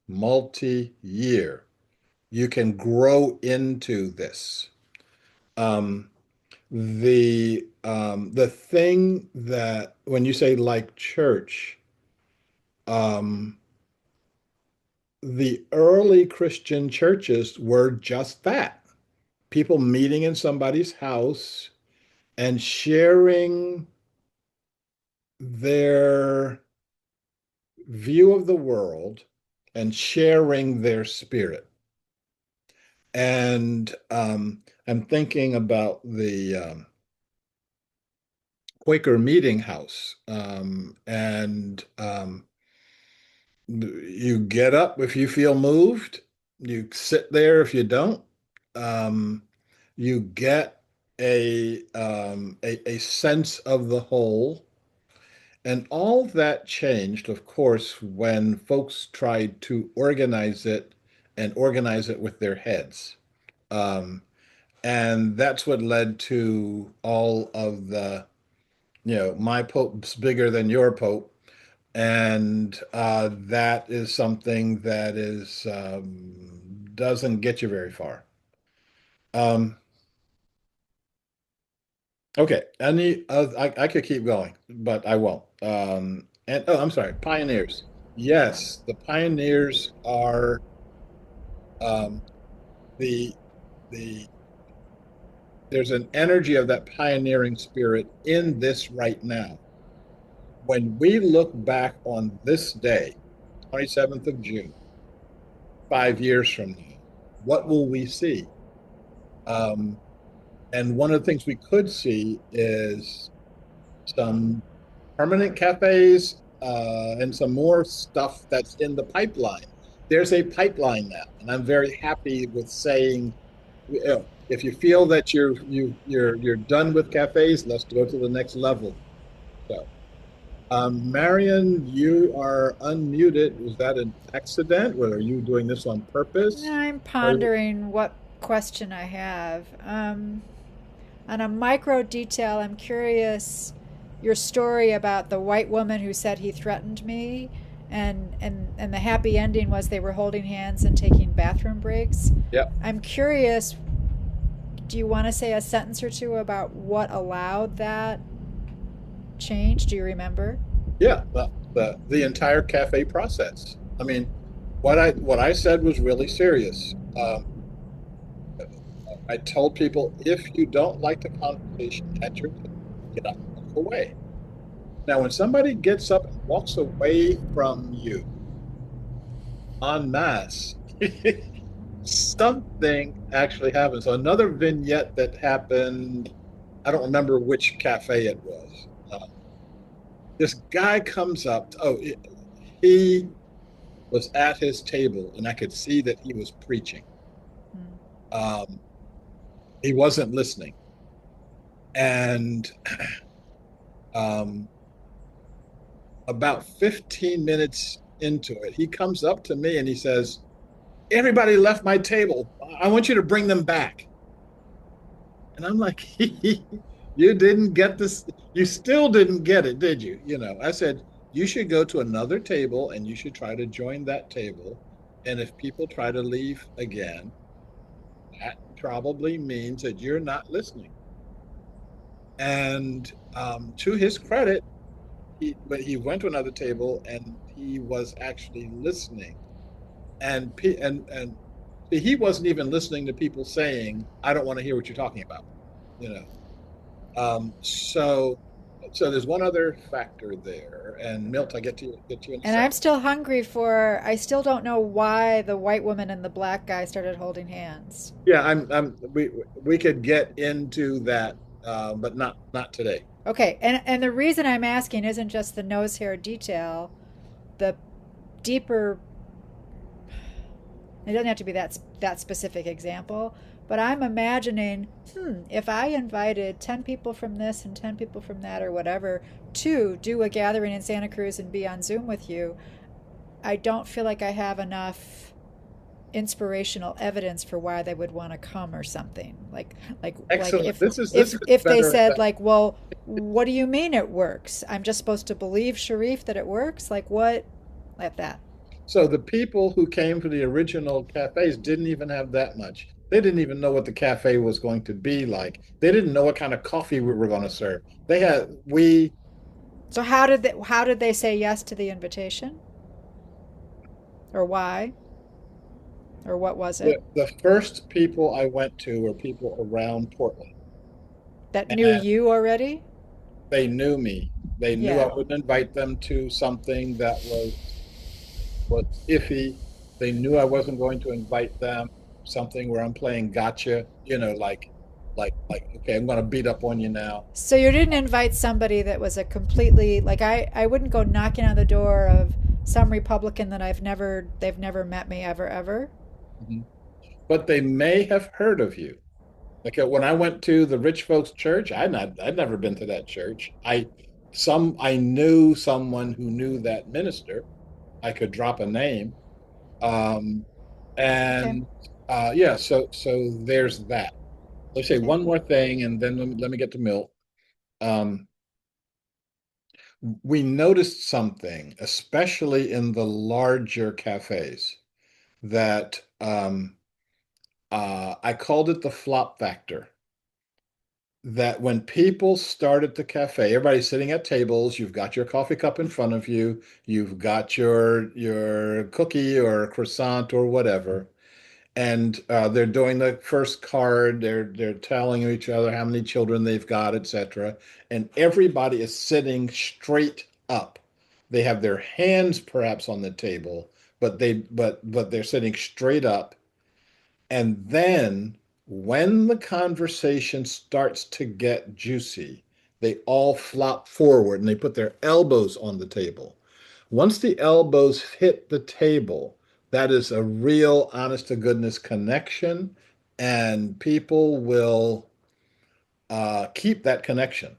multi-year. You can grow into this. Um, the thing that when you say like church, um, the early Christian churches were just that. People meeting in somebody's house and sharing their view of the world and sharing their spirit. And I'm thinking about the Quaker Meeting House. You get up if you feel moved, you sit there if you don't. Um, you get a sense of the whole. And all that changed, of course, when folks tried to organize it and organize it with their heads. Um, and that's what led to all of the, my pope's bigger than your pope. And that is something that is doesn't get you very far. Um, okay, I could keep going, but I won't. And oh, I'm sorry, pioneers. Yes, the pioneers are um, the the there's an energy of that pioneering spirit in this right now. When we look back on this day, 27th of June, 5 years from now, what will we see? Um, and one of the things we could see is some permanent cafes and some more stuff that's in the pipeline. There's a pipeline now, and I'm very happy with saying, if you feel that you're done with cafes, let's go to the next level. So, Marion, you are unmuted. Was that an accident? Or are you doing this on purpose? I'm Or pondering what question I have. On a micro detail, I'm curious your story about the white woman who said he threatened me, and the happy ending was they were holding hands and taking bathroom breaks. yeah, I'm curious, do you want to say a sentence or two about what allowed that change? Do you remember? yeah, the entire cafe process. I mean, what I said was really serious. I told people if you don't like the conversation at your table, get up and walk away. Now, when somebody gets up and walks away from you en masse, something actually happens. So another vignette that happened, I don't remember which cafe it was. This guy comes up. He was at his table, and I could see that he was preaching. Hmm. Um, he wasn't listening, and um, about 15 minutes into it, he comes up to me and he says, everybody left my table. I want you to bring them back. And I'm like, you didn't get this. You still didn't get it, did you? I said, you should go to another table and you should try to join that table. And if people try to leave again, that probably means that you're not listening. And to his credit, but he went to another table and he was actually listening. And he wasn't even listening to people saying, "I don't want to hear what you're talking about." You know. So there's one other factor there, and Milt, I get to you in a And I'm second. still hungry for, I still don't know why the white woman and the black guy started holding hands. Yeah, we could get into that, but not today. Okay, and the reason I'm asking isn't just the nose hair detail, the deeper, it doesn't have to be that specific example, but I'm imagining, if I invited 10 people from this and 10 people from that or whatever to do a gathering in Santa Cruz and be on Zoom with you, I don't feel like I have enough inspirational evidence for why they would want to come or something. Like Excellent. if This is if they better. said like, well, what do you mean it works? I'm just supposed to believe Sharif that it works? Like what? Like that. So the people who came to the original cafes didn't even have that much. They didn't even know what the cafe was going to be like. They didn't know what kind of coffee we were going to serve. They had we So how did they say yes to the invitation? Or why? Or what was it? the first people I went to were people around Portland, That knew and you already? they knew me. They knew I Yeah. wouldn't invite them to something that was iffy. They knew I wasn't going to invite them something where I'm playing gotcha, like okay, I'm going to beat up on you now. So you didn't invite somebody that was a completely like I wouldn't go knocking on the door of some Republican that they've never met me ever. Mhm. But they may have heard of you. Like when I went to the rich folks church, I'd never been to that church. I knew someone who knew that minister. I could drop a name. Um, Okay. and yeah, so there's that. Let's say Okay. one more thing, and then let me get to Milt. Um, we noticed something, especially in the larger cafes, that I called it the flop factor. That when people start at the cafe, everybody's sitting at tables, you've got your coffee cup in front of you, you've got your cookie or croissant or whatever, and they're doing the first card, they're telling each other how many children they've got, etc. And everybody is sitting straight up. They have their hands perhaps on the table, but they're sitting straight up. And then when the conversation starts to get juicy, they all flop forward and they put their elbows on the table. Once the elbows hit the table, that is a real honest to goodness connection, and people will keep that connection.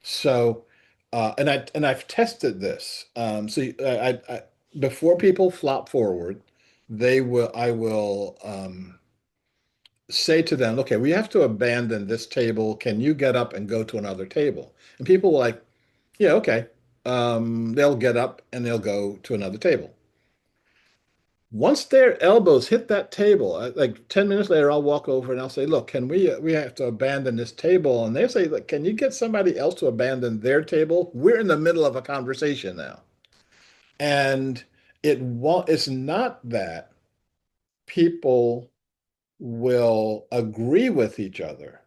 So, I've tested this. Before people flop forward, I will say to them, okay, we have to abandon this table. Can you get up and go to another table? And people were like, yeah, okay. They'll get up and they'll go to another table. Once their elbows hit that table, like 10 minutes later, I'll walk over and I'll say, look, we have to abandon this table. And they say, like, can you get somebody else to abandon their table? We're in the middle of a conversation now. And it's not that people will agree with each other.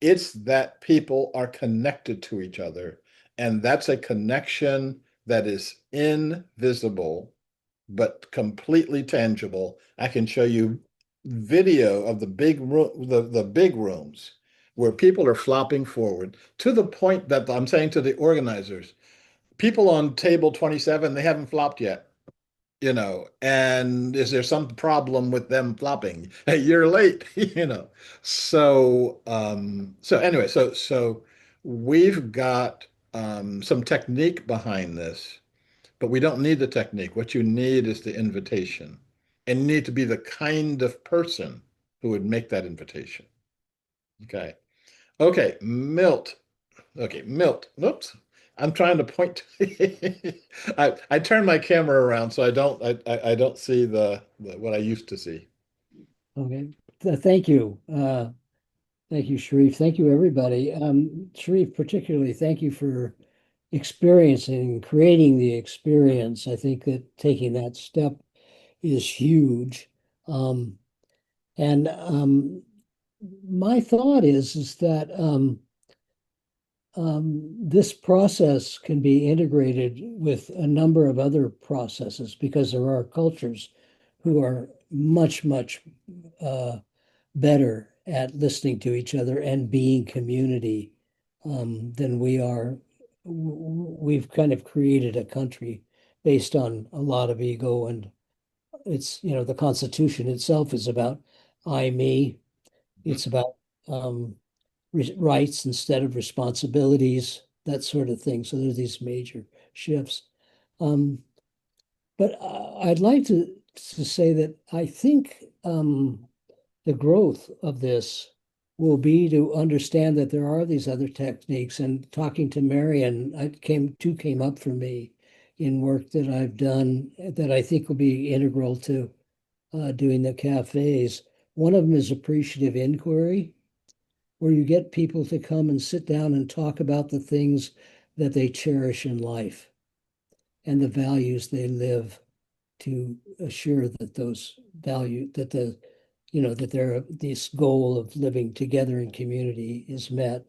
It's that people are connected to each other. And that's a connection that is invisible, but completely tangible. I can show you video of the big rooms where people are flopping forward to the point that I'm saying to the organizers, people on table 27, they haven't flopped yet. And is there some problem with them flopping? Hey, you're late, So anyway, so we've got some technique behind this, but we don't need the technique. What you need is the invitation. and you need to be the kind of person who would make that invitation. Okay. Okay, Milt. Okay, Milt. Oops. I'm trying to point. I turn my camera around so I don't see the what I used to see. Okay. Thank you. Thank you, Sharif. Thank you, everybody. Sharif, particularly, thank you for experiencing, creating the experience. I think that taking that step is huge. Um, and my thought is that this process can be integrated with a number of other processes because there are cultures who are much, much better at listening to each other and being community than we are. We've kind of created a country based on a lot of ego, and it's, the Constitution itself is about I, me. It's about um, rights instead of responsibilities, that sort of thing. So there's these major shifts. Um, but I'd like to say that I think the growth of this will be to understand that there are these other techniques. And talking to Marion, came up for me in work that I've done that I think will be integral to doing the cafes. One of them is appreciative inquiry, where you get people to come and sit down and talk about the things that they cherish in life and the values they live to assure that those value that the that this goal of living together in community is met.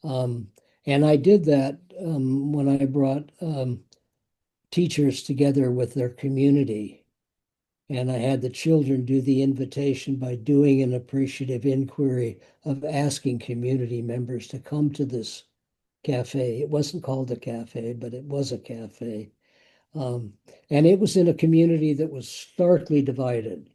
Um, and I did that when I brought teachers together with their community. And I had the children do the invitation by doing an appreciative inquiry of asking community members to come to this cafe. It wasn't called a cafe, but it was a cafe. Um, and it was in a community that was starkly divided.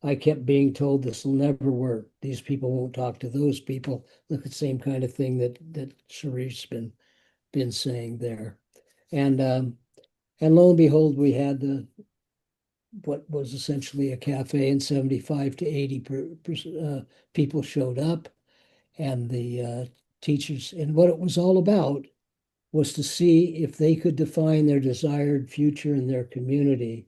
I kept being told this will never work. These people won't talk to those people. Look, the same kind of thing that Sharif's been saying there. And lo and behold, we had what was essentially a cafe, and 75 to 80 people showed up, and the teachers, and what it was all about was to see if they could define their desired future in their community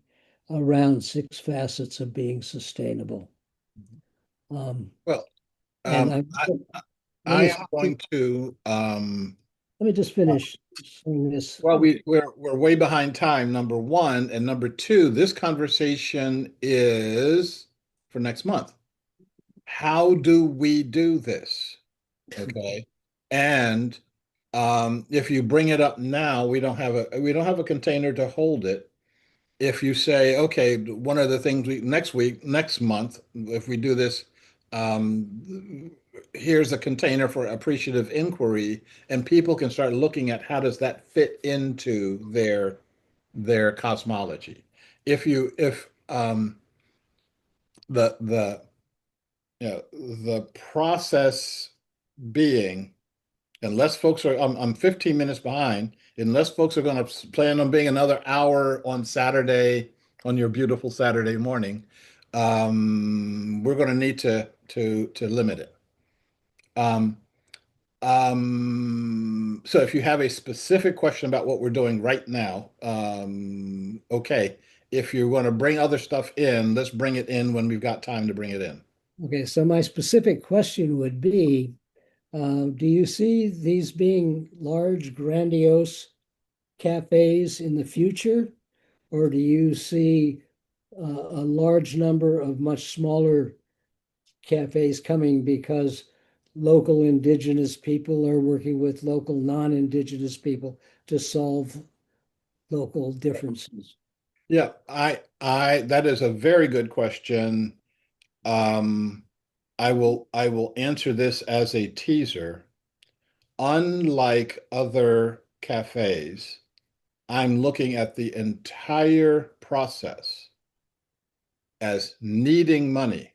around 6 facets of being sustainable. Well, And I me, am going to let me just finish saying this. well, we're way behind time, number one, and number two, this conversation is for next month. How do we do this? Okay. And if you bring it up now, we don't have a container to hold it. If you say, okay, one of the things next month, if we do this, here's a container for appreciative inquiry, and people can start looking at how does that fit into their cosmology. If the the process being, unless folks are, I'm 15 minutes behind, unless folks are going to plan on being another hour on Saturday, on your beautiful Saturday morning, we're going to need to limit it. Um, so if you have a specific question about what we're doing right now, okay. If you're going to bring other stuff in, let's bring it in when we've got time to bring it in. Okay, so my specific question would be, do you see these being large, grandiose cafes in the future? Or do you see a large number of much smaller cafes coming because local indigenous people are working with local non-indigenous people to solve local differences? Yeah, that is a very good question. Um, I will answer this as a teaser. Unlike other cafes, I'm looking at the entire process as needing money.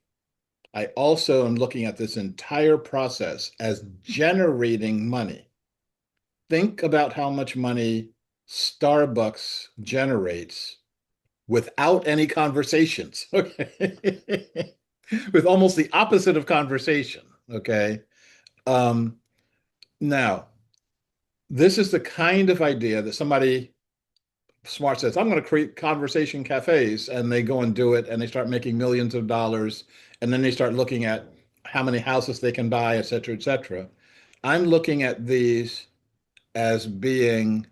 I also am looking at this entire process as generating money. Think about how much money Starbucks generates without any conversations. Okay. With almost the opposite of conversation. Okay. Um, Now, this is the kind of idea that somebody smart says, I'm going to create conversation cafes, and they go and do it, and they start making millions of dollars, and then they start looking at how many houses they can buy, et cetera, et cetera. I'm looking at these as being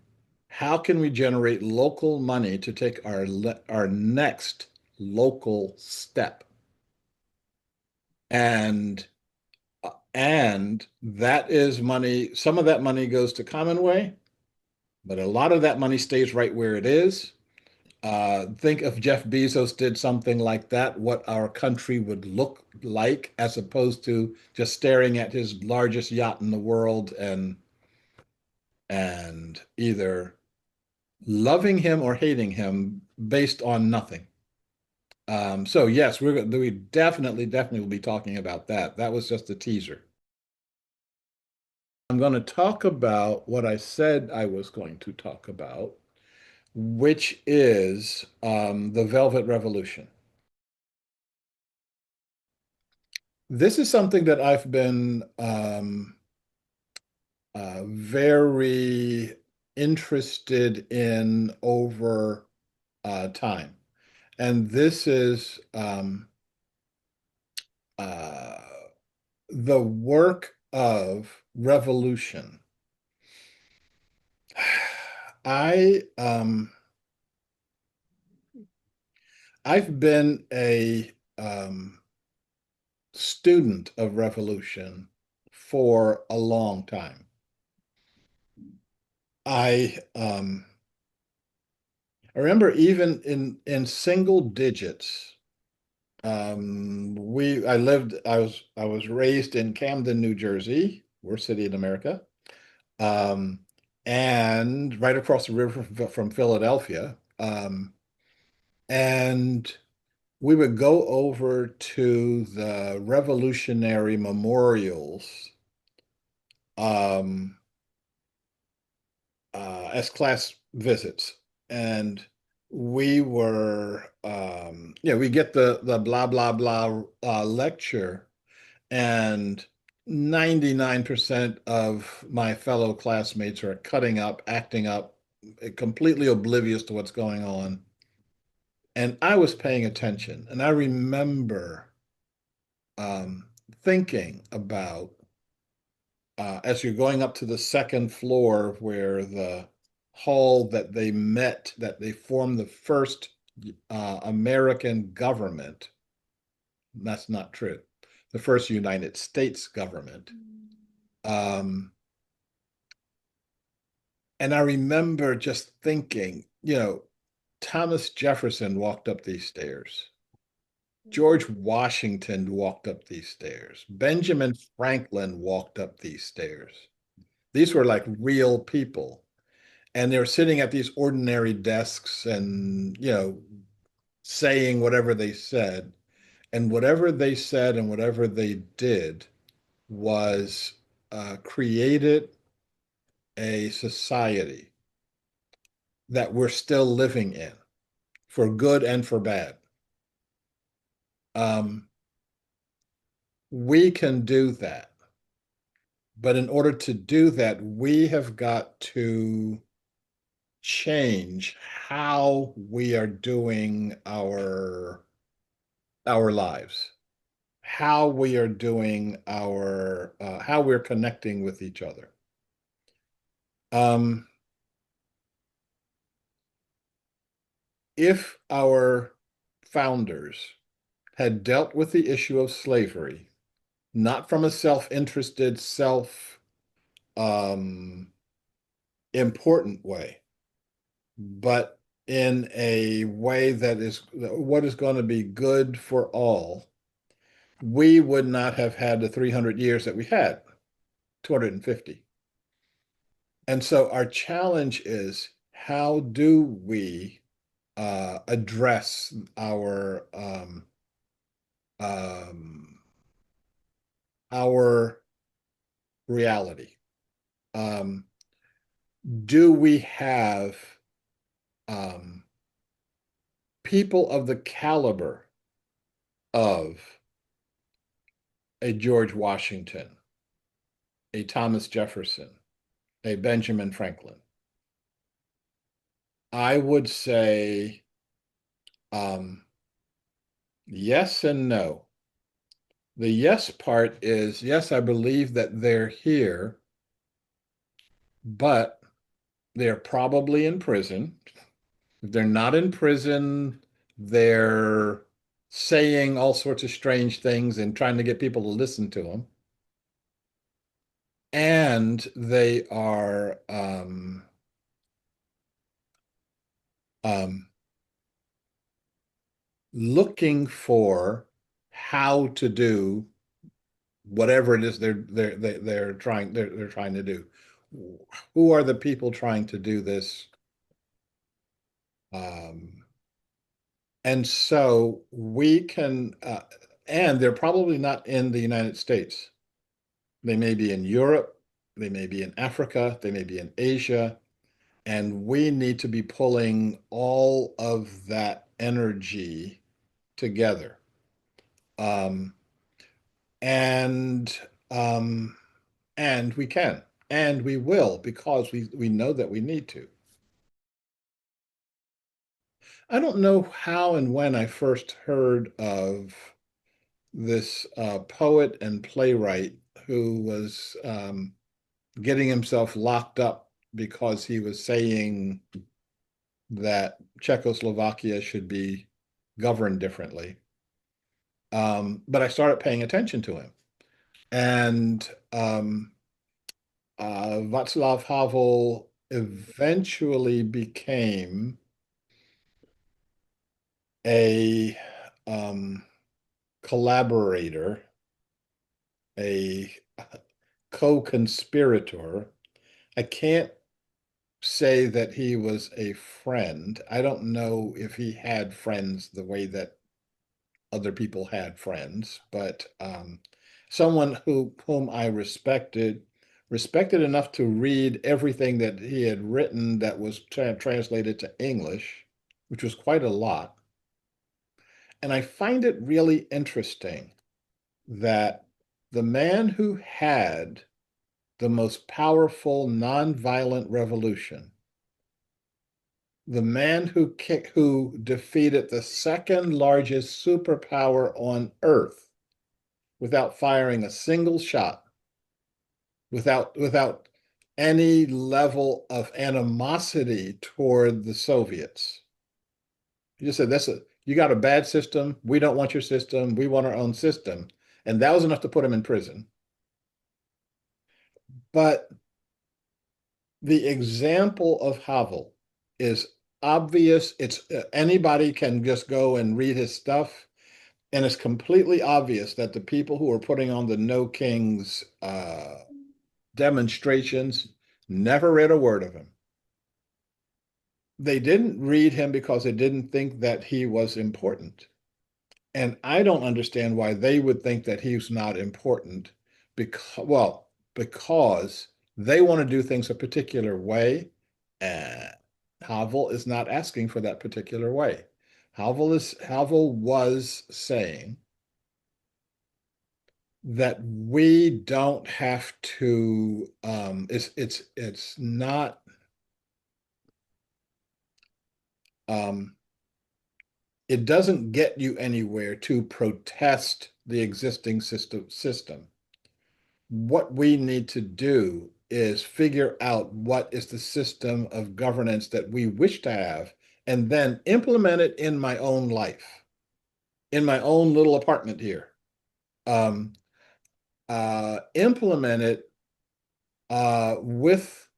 how can we generate local money to take our next local step? And and that is money. Some of that money goes to Commonway, but a lot of that money stays right where it is. Think if Jeff Bezos did something like that, what our country would look like, as opposed to just staring at his largest yacht in the world and either loving him or hating him based on nothing. So yes, we definitely will be talking about that. That was just a teaser. I'm going to talk about what I said I was going to talk about, which is the Velvet Revolution. This is something that I've been very interested in over time. And this is uh, the work of revolution. I I've been a student of revolution for a long time. I remember even in single digits. I was raised in Camden, New Jersey. We're a city in America. Um, and right across the river from Philadelphia. And we would go over to the Revolutionary memorials um, as class visits. And we were, we get the blah, blah, blah lecture, and 99% of my fellow classmates are cutting up, acting up, completely oblivious to what's going on. And I was paying attention, and I remember um, thinking about as you're going up to the second floor where the hall that they formed the first American government. That's not true. The first United States government. Um, and I remember just thinking, Thomas Jefferson walked up these stairs. George Washington walked up these stairs. Benjamin Franklin walked up these stairs. These were like real people. And they were sitting at these ordinary desks and, saying whatever they said. And whatever they said and whatever they did was created a society that we're still living in for good and for bad. Um, we can do that. But in order to do that, we have got to change how we are doing our lives, how we are doing how we're connecting with each other. Um, if our founders had dealt with the issue of slavery, not from a self-interested, um, important way, but in a way that is what is going to be good for all, we would not have had the 300 years that we had, 250. And so our challenge is how do we address um, our reality? Um, do we have um, people of the caliber of a George Washington, a Thomas Jefferson, a Benjamin Franklin. I would say yes and no. The yes part is, yes, I believe that they're here, but they're probably in prison. If they're not in prison, they're saying all sorts of strange things and trying to get people to listen to them. And they are looking for how to do whatever it is they're trying to do. Who are the people trying to do this? And so we can, and they're probably not in the United States. They may be in Europe, they may be in Africa, they may be in Asia, and we need to be pulling all of that energy together. Um, and um, and we can, and we will, because we know that we need to. I don't know how and when I first heard of this poet and playwright who was getting himself locked up because he was saying that Czechoslovakia should be governed differently. But I started paying attention to him. And Václav Havel eventually became a collaborator, a co-conspirator. I can't say that he was a friend. I don't know if he had friends the way that other people had friends, but someone whom I respected enough to read everything that he had written that was translated to English, which was quite a lot. And I find it really interesting that the man who had the most powerful nonviolent revolution, the man who defeated the second largest superpower on earth without firing a single shot, without any level of animosity toward the Soviets. He just said, you got a bad system. We don't want your system. We want our own system. And that was enough to put him in prison. But the example of Havel is obvious. It's anybody can just go and read his stuff, and it's completely obvious that the people who are putting on the No Kings demonstrations never read a word of him. They didn't read him because they didn't think that he was important. And I don't understand why they would think that he's not important because they want to do things a particular way, and Havel is not asking for that particular way. Havel was saying that we don't have to it's not it doesn't get you anywhere to protest the existing system. What we need to do is figure out what is the system of governance that we wish to have, and then implement it in my own life, in my own little apartment here. Implement it with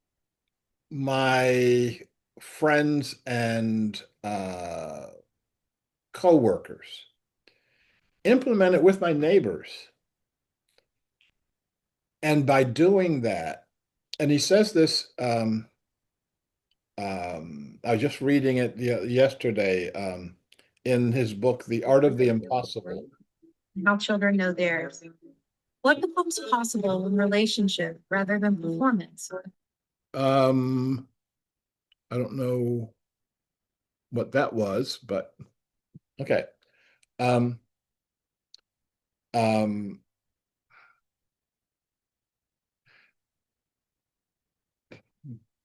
my friends and co-workers. Implement it with my neighbors. And by doing that, and he says this, I was just reading it yesterday in his book, The Art of the Impossible. How children know theirs. What becomes possible in relationship rather than performance? I don't know what that was, but Okay. Um, um,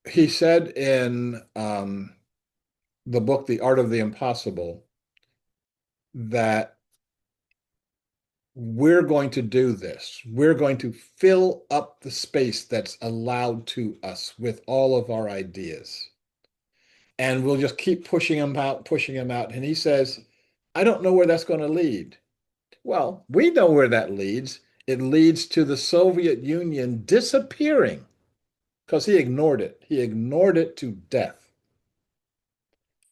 he said in the book, The Art of the Impossible, that we're going to do this. We're going to fill up the space that's allowed to us with all of our ideas. And we'll just keep pushing them out, pushing them out. And he says, I don't know where that's going to lead. Well, we know where that leads. It leads to the Soviet Union disappearing because he ignored it. He ignored it to death.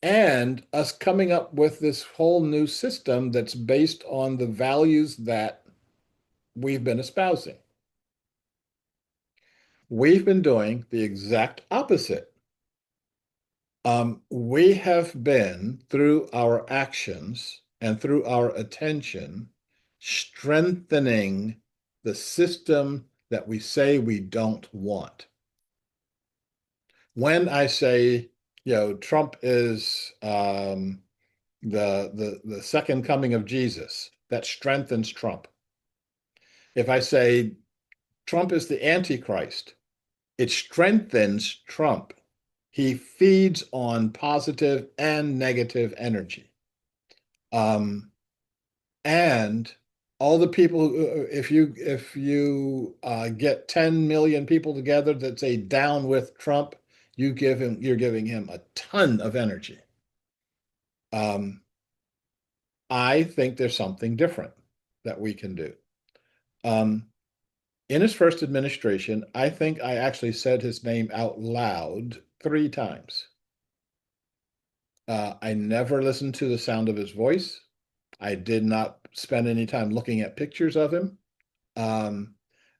And us coming up with this whole new system that's based on the values that we've been espousing. We've been doing the exact opposite. We have been, through our actions and through our attention, strengthening the system that we say we don't want. When I say, Trump is the second coming of Jesus, that strengthens Trump. If I say Trump is the Antichrist, it strengthens Trump. He feeds on positive and negative energy. And all the people, if you get 10 million people together that say down with Trump, you're giving him a ton of energy. Um, I think there's something different that we can do. In his first administration, I think I actually said his name out loud 3 times. I never listened to the sound of his voice. I did not spend any time looking at pictures of him. Um,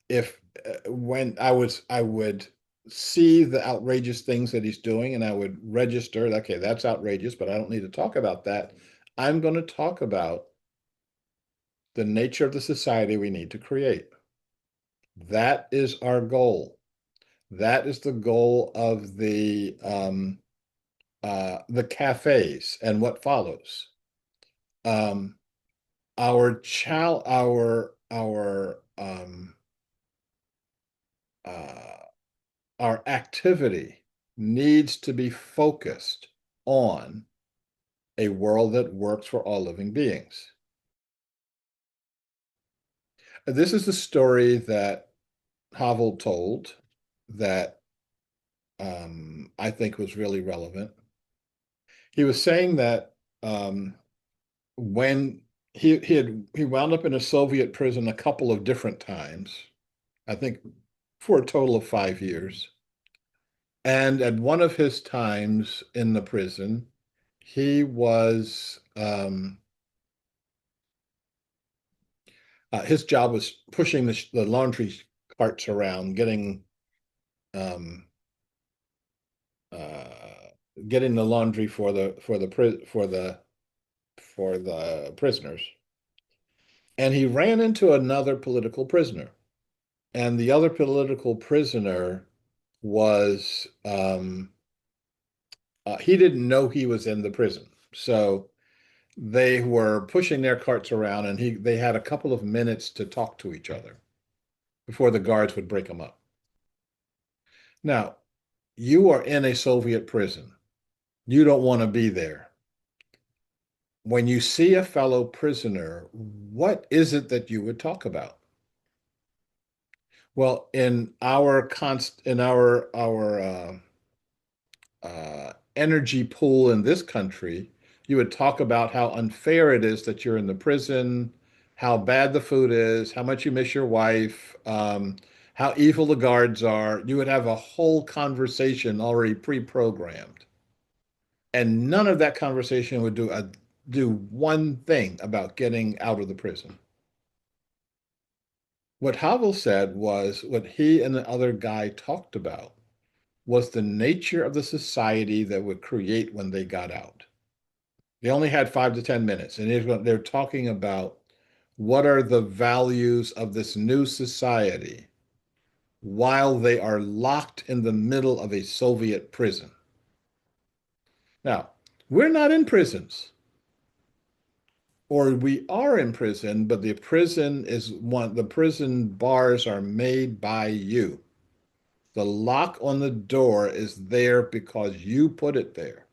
if when I would see the outrageous things that he's doing, and I would register, okay, that's outrageous, but I don't need to talk about that. I'm going to talk about the nature of the society we need to create. That is our goal. That is the goal of the cafes and what follows. Um, our child, uh, our activity needs to be focused on a world that works for all living beings. This is the story that Havel told that I think was really relevant. He was saying that when he wound up in a Soviet prison a couple of different times, I think for a total of 5 years. And at one of his times in the prison, he was his job was pushing the laundry carts around, um, uh, getting the laundry for the prisoners. And he ran into another political prisoner. And the other political prisoner was he didn't know he was in the prison. So they were pushing their carts around, and they had a couple of minutes to talk to each other before the guards would break them up. Now, you are in a Soviet prison. You don't want to be there. When you see a fellow prisoner, what is it that you would talk about? Well, in our energy pool in this country, you would talk about how unfair it is that you're in the prison, how bad the food is, how much you miss your wife, how evil the guards are. You would have a whole conversation already pre-programmed. And none of that conversation would do one thing about getting out of the prison. What Havel said was what he and the other guy talked about was the nature of the society that would create when they got out. They only had 5 to 10 minutes, and they're talking about what are the values of this new society while they are locked in the middle of a Soviet prison. Now, we're not in prisons. or we are in prison, but the prison bars are made by you. The lock on the door is there because you put it there.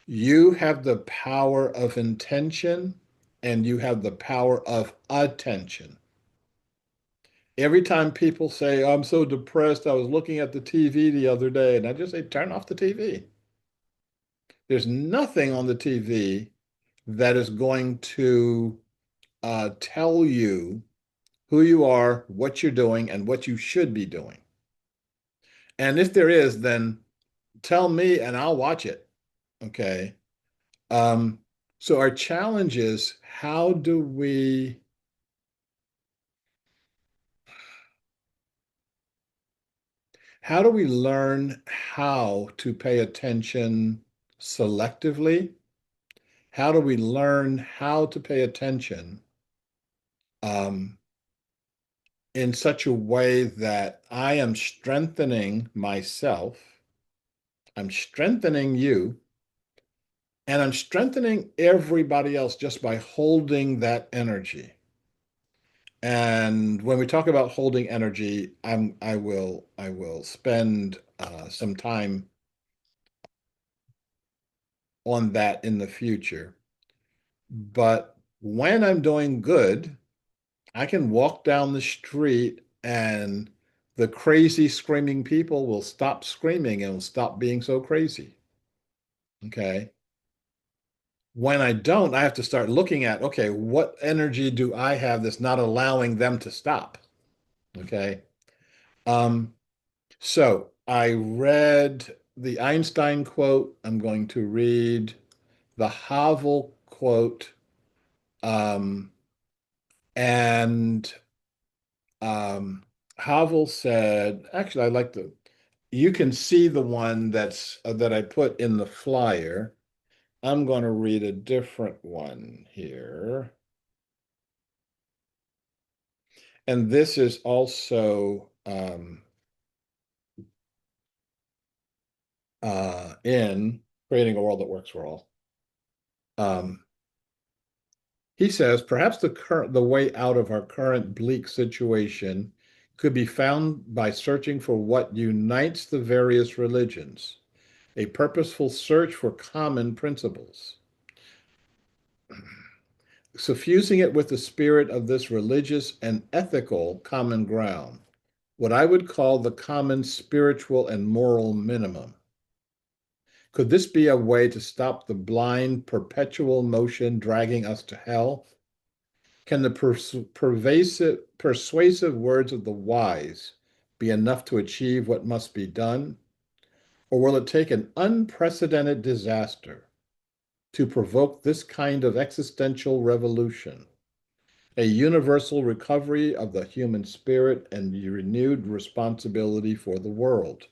You have the power of intention and you have the power of attention. Every time people say, I'm so depressed, I was looking at the TV the other day, and I just say, turn off the TV. There's nothing on the TV that is going to tell you who you are, what you're doing, and what you should be doing. And if there is, then tell me and I'll watch it. Okay. Um, so our challenge is how do we learn how to pay attention selectively? How do we learn how to pay attention um, in such a way that I am strengthening myself, I'm strengthening you, and I'm strengthening everybody else just by holding that energy. And when we talk about holding energy, I will spend some time on that in the future. But when I'm doing good, I can walk down the street and the crazy screaming people will stop screaming and will stop being so crazy. Okay. When I don't, I have to start looking at, okay, what energy do I have that's not allowing them to stop? Okay. Um, so I read the Einstein quote. I'm going to read the Havel quote. Um, and Havel said, actually, I like you can see the one that I put in the flyer. I'm going to read a different one here. And this is also in Creating a World That Works for All. He says, perhaps the way out of our current bleak situation could be found by searching for what unites the various religions, a purposeful search for common principles. Suffusing it with the spirit of this religious and ethical common ground, what I would call the common spiritual and moral minimum. Could this be a way to stop the blind, perpetual motion dragging us to hell? Can the persuasive words of the wise be enough to achieve what must be done? Or will it take an unprecedented disaster to provoke this kind of existential revolution, a universal recovery of the human spirit and renewed responsibility for the world?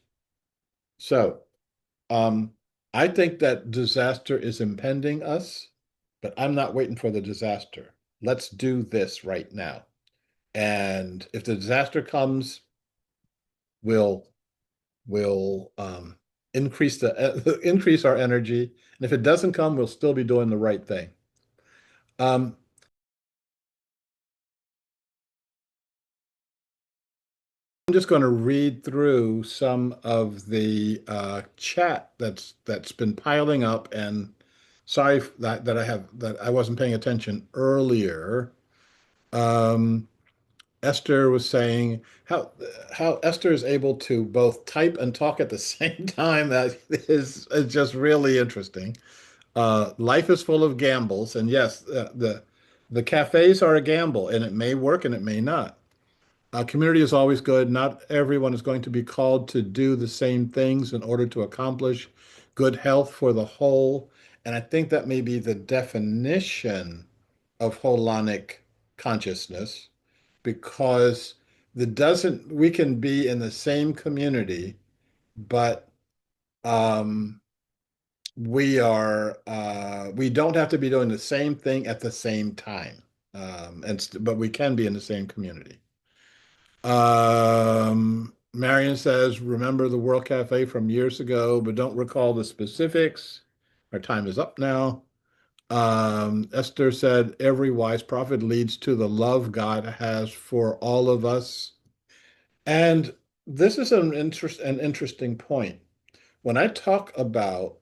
So, um, I think that disaster is impending us, but I'm not waiting for the disaster. Let's do this right now. And if the disaster comes, we'll increase increase our energy. And if it doesn't come, we'll still be doing the right thing. Um, I'm just going to read through some of the chat that's been piling up, and sorry that I wasn't paying attention earlier. Um, Esther was saying how Esther is able to both type and talk at the same time. That is just really interesting. Life is full of gambles, and yes, the cafes are a gamble, and it may work and it may not. Community is always good. Not everyone is going to be called to do the same things in order to accomplish good health for the whole. And I think that may be the definition of holonic consciousness, because the doesn't we can be in the same community, but um, we don't have to be doing the same thing at the same time. But we can be in the same community. Marion says, remember the World Cafe from years ago, but don't recall the specifics. Our time is up now. Esther said, every wise prophet leads to the love God has for all of us. And this is an interesting point. When I talk about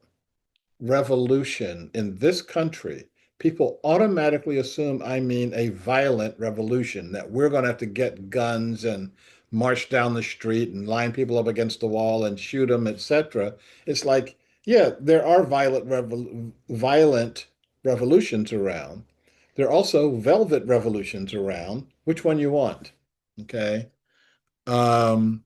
revolution in this country, people automatically assume I mean a violent revolution, that we're going to have to get guns and march down the street and line people up against the wall and shoot them, etc. It's like, yeah, there are violent revolutions around. There are also velvet revolutions around. Which one you want? Okay. Um,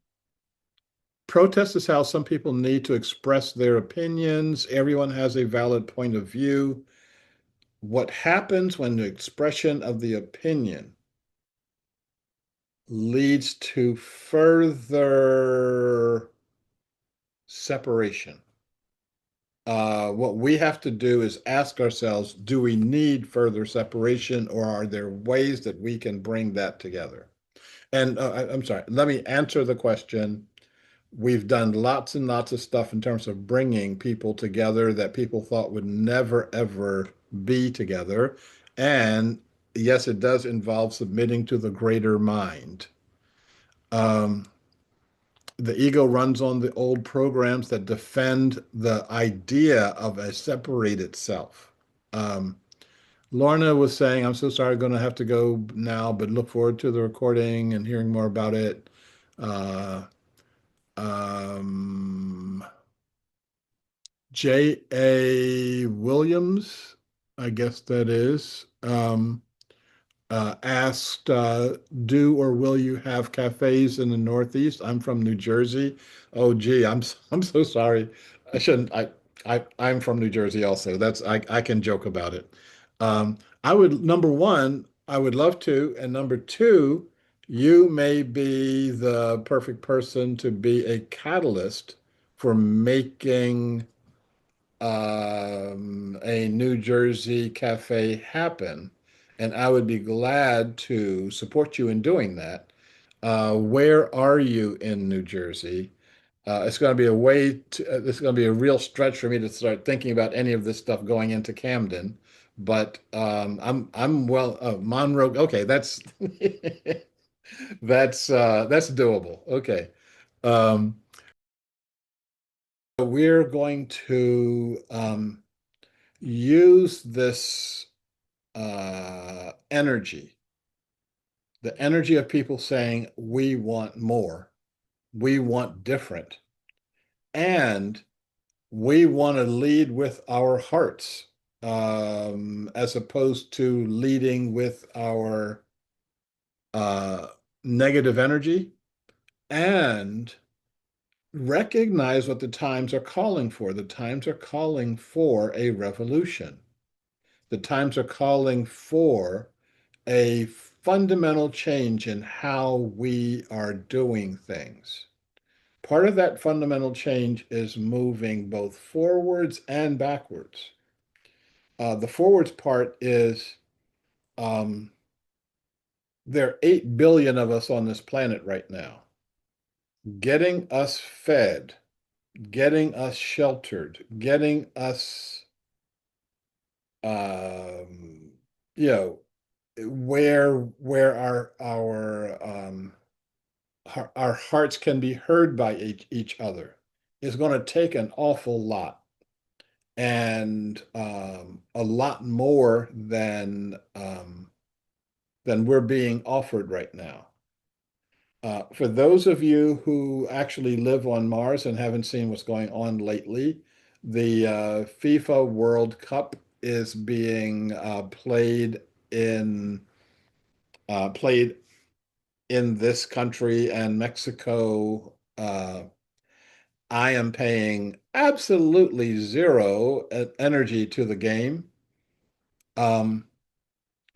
Protest is how some people need to express their opinions. Everyone has a valid point of view. What happens when the expression of the opinion leads to further separation? What we have to do is ask ourselves, do we need further separation, or are there ways that we can bring that together? And I'm sorry, let me answer the question. We've done lots and lots of stuff in terms of bringing people together that people thought would never, ever be together. And yes, it does involve submitting to the greater mind. Um, the ego runs on the old programs that defend the idea of a separated self. Um, Lorna was saying, I'm so sorry, going to have to go now, but look forward to the recording and hearing more about it. Uh, um, J.A. Williams, I guess that is, asked, "Do or will you have cafes in the Northeast?" I'm from New Jersey. Oh, gee, I'm so sorry. I shouldn't. I'm from New Jersey also. That's I can joke about it. I would number one, I would love to, and number two, you may be the perfect person to be a catalyst for making a New Jersey cafe happen, and I would be glad to support you in doing that. Where are you in New Jersey? It's going to be a way to, it's going to be a real stretch for me to start thinking about any of this stuff going into Camden, but I'm well, Monroe. Okay, that's that's doable. Okay. Um, we're going to use this energy, the energy of people saying, we want more, we want different, and we want to lead with our hearts, as opposed to leading with our uh, negative energy, and recognize what the times are calling for. The times are calling for a revolution. The times are calling for a fundamental change in how we are doing things. Part of that fundamental change is moving both forwards and backwards. The forwards part is um, there are 8 billion of us on this planet right now. Getting us fed, getting us sheltered, getting us, um, you know, where our hearts can be heard by each other is going to take an awful lot, and a lot more than we're being offered right now. For those of you who actually live on Mars and haven't seen what's going on lately, the FIFA World Cup is being in played in this country and Mexico. I am paying absolutely zero energy to the game. Um,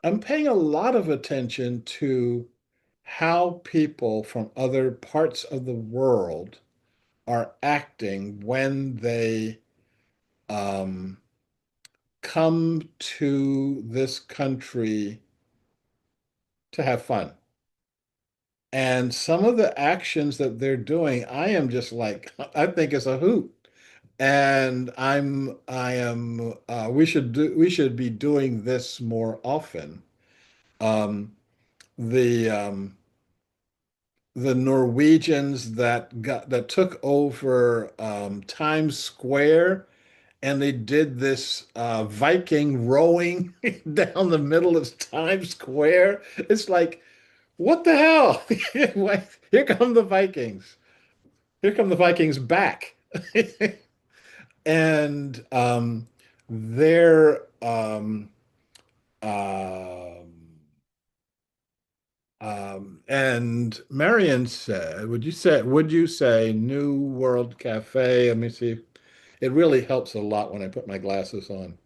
I'm paying a lot of attention to how people from other parts of the world are acting when they um, come to this country to have fun. And some of the actions that they're doing, I am just like, I think it's a hoot. And we should be doing this more often. Um, the the Norwegians that took over Times Square, and they did this Viking rowing down the middle of Times Square. It's like, what the hell? Here come the Vikings. Here come the Vikings back. And they're um, and Marion said, would you say New World Cafe? Let me see. It really helps a lot when I put my glasses on.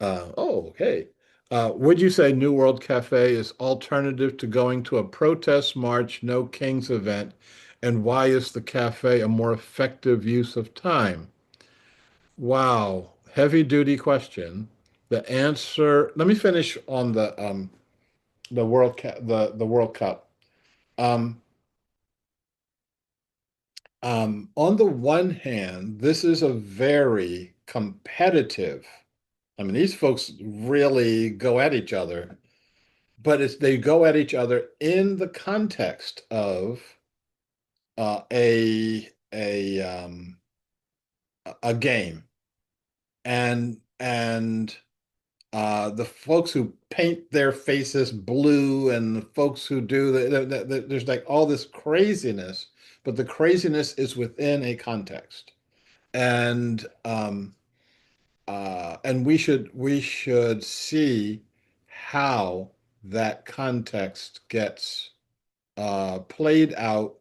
Oh, okay. Would you say New World Cafe is alternative to going to a protest march, no Kings event? And why is the cafe a more effective use of time? Wow, heavy duty question. The answer, let me finish on the World Cup. Um, on the one hand, this is a very competitive. I mean, these folks really go at each other, but they go at each other in the context of a game, and the folks who paint their faces blue and the folks who do there's like all this craziness, but the craziness is within a context, and we should see how that context gets played out,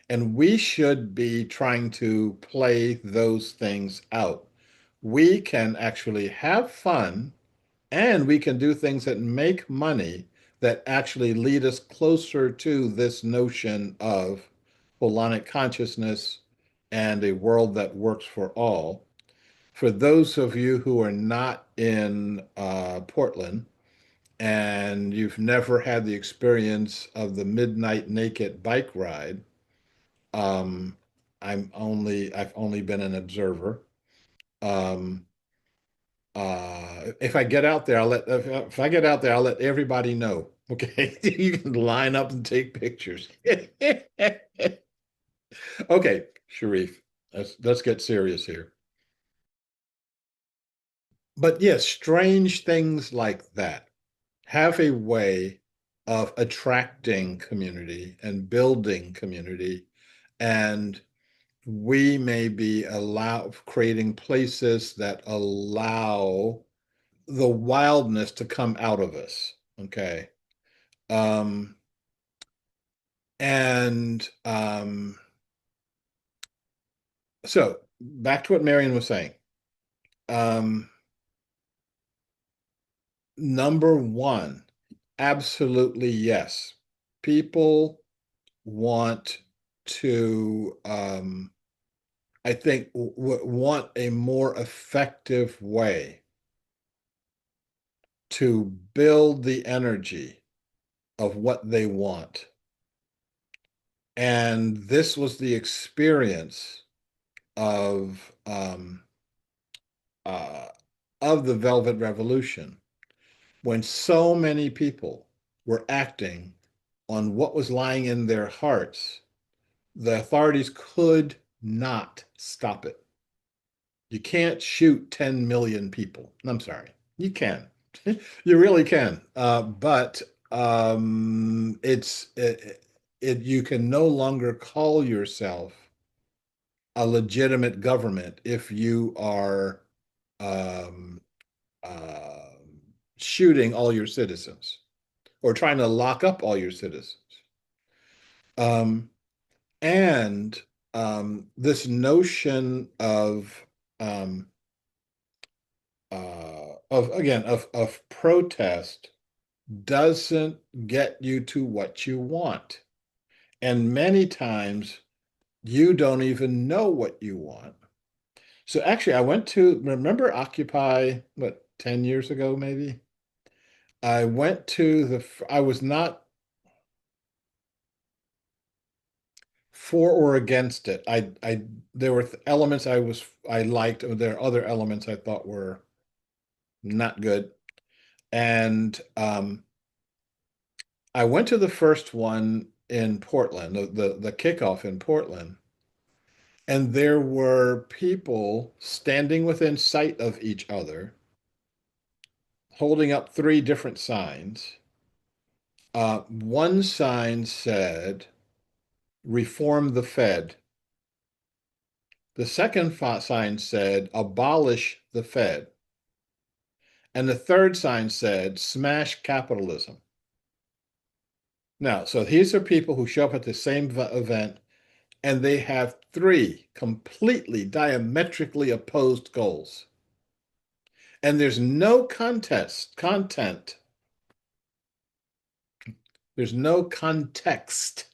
and we should be trying to play those things out. We can actually have fun, and we can do things that make money that actually lead us closer to this notion of holonic consciousness and a world that works for all. For those of you who are not in Portland and you've never had the experience of the Midnight Naked bike ride, um, I've only been an observer. Um, if I get out there, if I get out there, I'll let everybody know. Okay, you can line up and take pictures. Okay, Sharif, let's get serious here. But yes, strange things like that have a way of attracting community and building community, and we may be creating places that allow the wildness to come out of us. Okay. Um, and so back to what Marion was saying. Um, Number one, absolutely yes. People want to, I think, want a more effective way to build the energy of what they want. And this was the experience of uh, of the Velvet Revolution, when so many people were acting on what was lying in their hearts. The authorities could not stop it. You can't shoot 10 million people. I'm sorry. You can. You really can. But you can no longer call yourself a legitimate government if you are um, uh, shooting all your citizens or trying to lock up all your citizens. Um, and this notion um, of protest doesn't get you to what you want. And many times you don't even know what you want. So actually, I went to, remember Occupy, what, 10 years ago, maybe? I went to I was not for or against it. There were elements I liked, and there are other elements I thought were not good. And I went to the first one in Portland, the kickoff in Portland, and there were people standing within sight of each other, holding up three different signs. One sign said, "Reform the Fed." The second sign said, "Abolish the Fed." And the third sign said, "Smash capitalism." Now, so these are people who show up at the same event, and they have three completely diametrically opposed goals. And there's no there's no context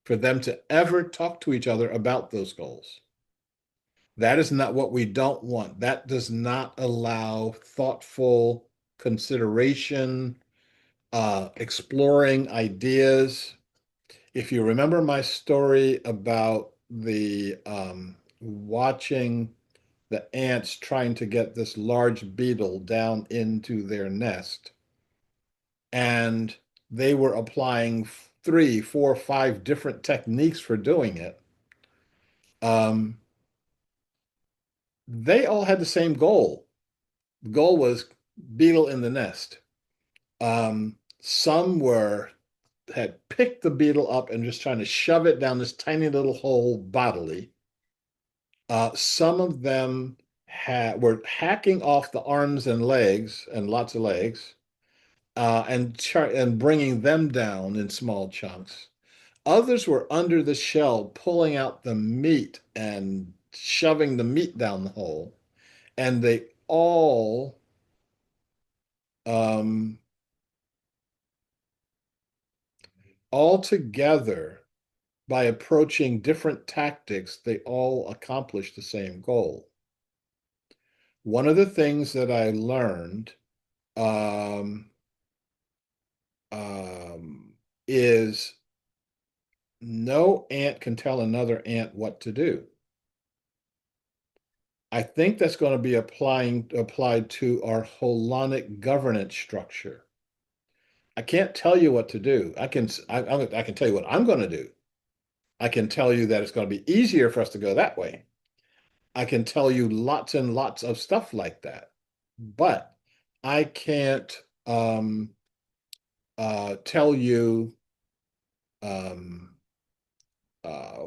for them to ever talk to each other about those goals. That is not what we don't want. That does not allow thoughtful consideration, exploring ideas. If you remember my story about the watching the ants trying to get this large beetle down into their nest, and they were applying three, four, five different techniques for doing it. Um, they all had the same goal. The goal was beetle in the nest. Some had picked the beetle up and just trying to shove it down this tiny little hole bodily. Some of them were hacking off the arms and legs and lots of legs, and bringing them down in small chunks. Others were under the shell, pulling out the meat and shoving the meat down the hole, and they um, all together, by approaching different tactics, they all accomplished the same goal. One of the things that I learned um, is no ant can tell another ant what to do. I think that's going to be applied to our holonic governance structure. I can't tell you what to do. I can tell you what I'm going to do. I can tell you that it's going to be easier for us to go that way. I can tell you lots and lots of stuff like that, but I can't tell you um,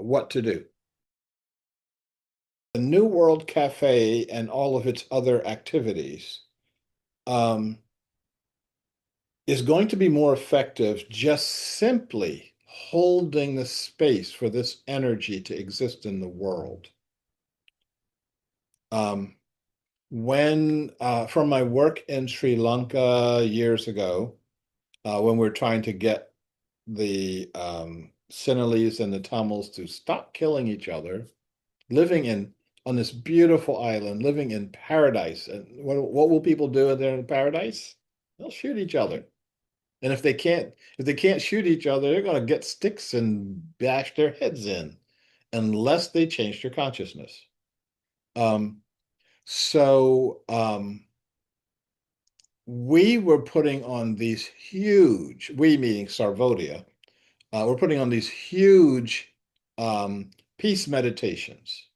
what to do. The New World Cafe and all of its other activities um, is going to be more effective just simply holding the space for this energy to exist in the world. From my work in Sri Lanka years ago, when we are trying to get the Sinhalese and the Tamils to stop killing each other, living on this beautiful island, living in paradise. And what will people do there in paradise? They'll shoot each other. And if they can't shoot each other, they're going to get sticks and bash their heads in, unless they change their consciousness. Um, so we were putting on these huge, we meaning Sarvodia, we're putting on these huge peace meditations.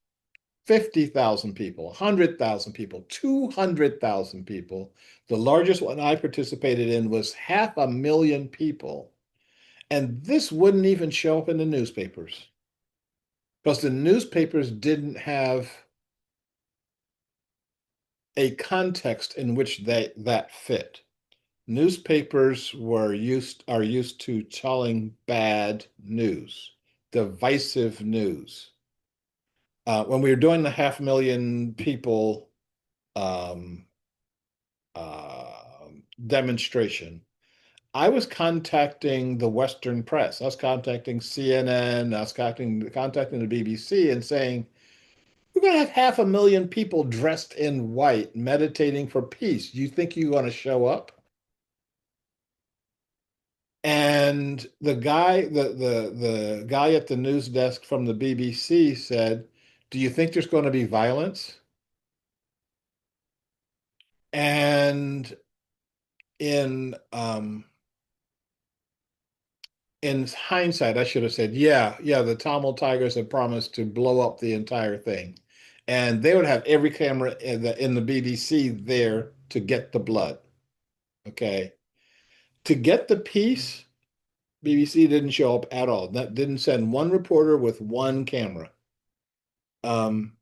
50,000 people, 100,000 people, 200,000 people. The largest one I participated in was 500,000 people. And this wouldn't even show up in the newspapers because the newspapers didn't have a context in which that fit. Newspapers are used to telling bad news, divisive news. When we were doing the 500,000 people um, demonstration, I was contacting the Western press. I was contacting CNN. I was contacting the BBC and saying, we're going to have 500,000 people dressed in white meditating for peace. Do you think you're going to show up? And the guy at the news desk from the BBC said, "Do you think there's going to be violence?" And in um, in hindsight, I should have said, yeah, the Tamil Tigers have promised to blow up the entire thing. And they would have every camera in the BBC there to get the blood. Okay. To get the piece, BBC didn't show up at all. That didn't send one reporter with one camera. Um,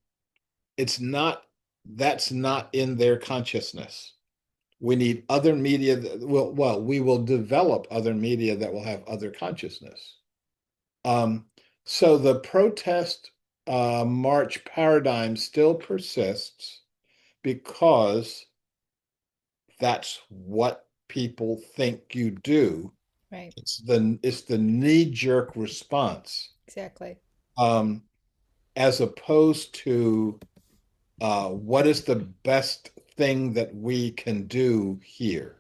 it's not, that's not in their consciousness. We need other media we will develop other media that will have other consciousness. Um, so the protest march paradigm still persists because that's what people think you do. Right. It's the knee-jerk response, Exactly. um, as opposed to what is the best thing that we can do here?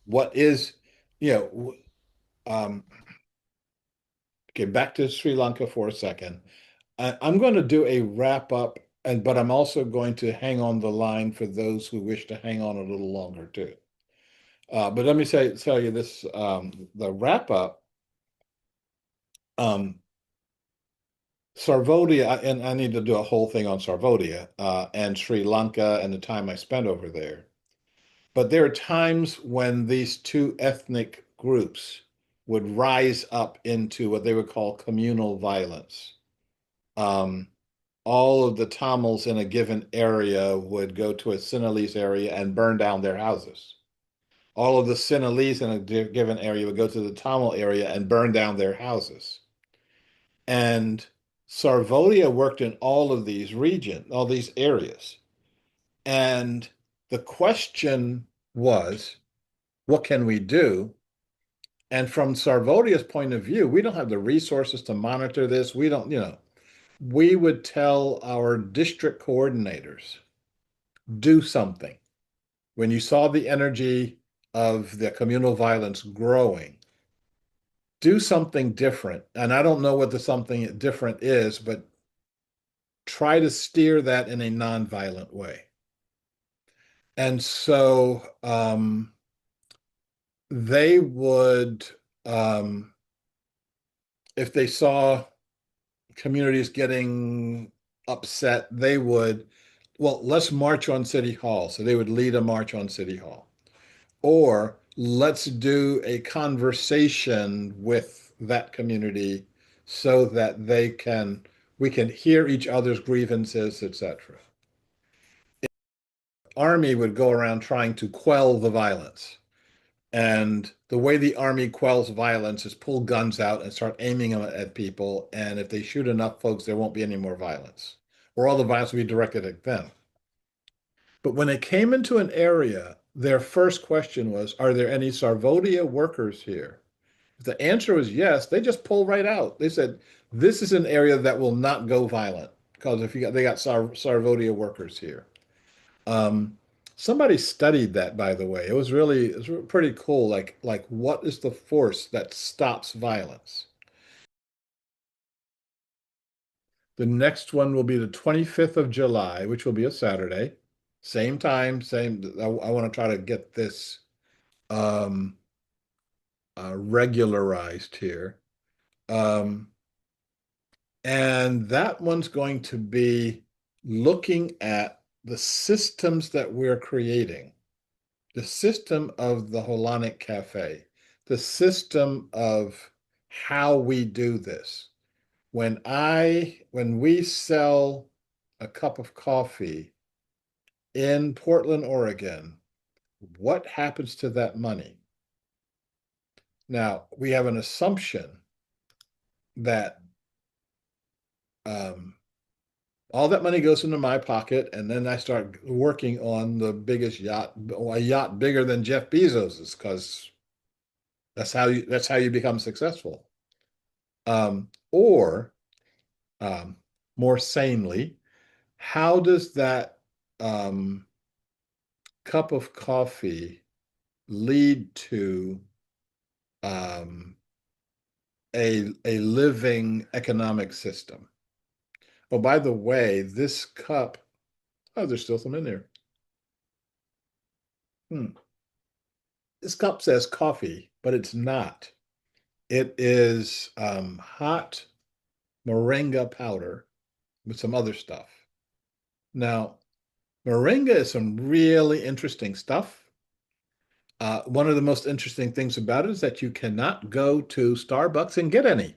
What is, you know, okay, back to Sri Lanka for a second. I'm going to do a wrap up, but I'm also going to hang on the line for those who wish to hang on a little longer too. But let me tell you this: the wrap up, um, Sarvodia, and I need to do a whole thing on Sarvodia and Sri Lanka and the time I spent over there. But there are times when these two ethnic groups would rise up into what they would call communal violence. Um, all of the Tamils in a given area would go to a Sinhalese area and burn down their houses. All of the Sinhalese in a given area would go to the Tamil area and burn down their houses. And Sarvodia worked in all of these regions, all these areas. And the question was, what can we do? And from Sarvodia's point of view, we don't have the resources to monitor this. We don't, we would tell our district coordinators, do something. When you saw the energy of the communal violence growing, do something different. And I don't know what the something different is, but try to steer that in a nonviolent way. And so they would, if they saw communities getting upset, they would, well, let's march on City Hall. So they would lead a march on City Hall. Or let's do a conversation with that community so that we can hear each other's grievances, etc. Army would go around trying to quell the violence. And the way the army quells violence is pull guns out and start aiming them at people. And if they shoot enough folks, there won't be any more violence, or all the violence will be directed at them. But when they came into an area, their first question was, are there any Sarvodia workers here? If the answer was yes, they just pulled right out. They said, this is an area that will not go violent because they got Sarvodia workers here. Um, Somebody studied that, by the way. It was pretty cool. Like what is the force that stops violence? The next one will be the 25th of July, which will be a Saturday. Same time, I want to try to get this um, regularized here. Um, and that one's going to be looking at the systems that we're creating, the system of the Hellenic Cafe, the system of how we do this. When we sell a cup of coffee in Portland, Oregon, what happens to that money? Now, we have an assumption that um, all that money goes into my pocket, and then I start working on the biggest yacht, a yacht bigger than Jeff Bezos's, because that's how you become successful. Or more sanely, how does that cup of coffee lead to um, a living economic system. Oh, by the way, this cup, oh, there's still some in there. This cup says coffee, but it's not. It is hot moringa powder with some other stuff. Now, moringa is some really interesting stuff. One of the most interesting things about it is that you cannot go to Starbucks and get any.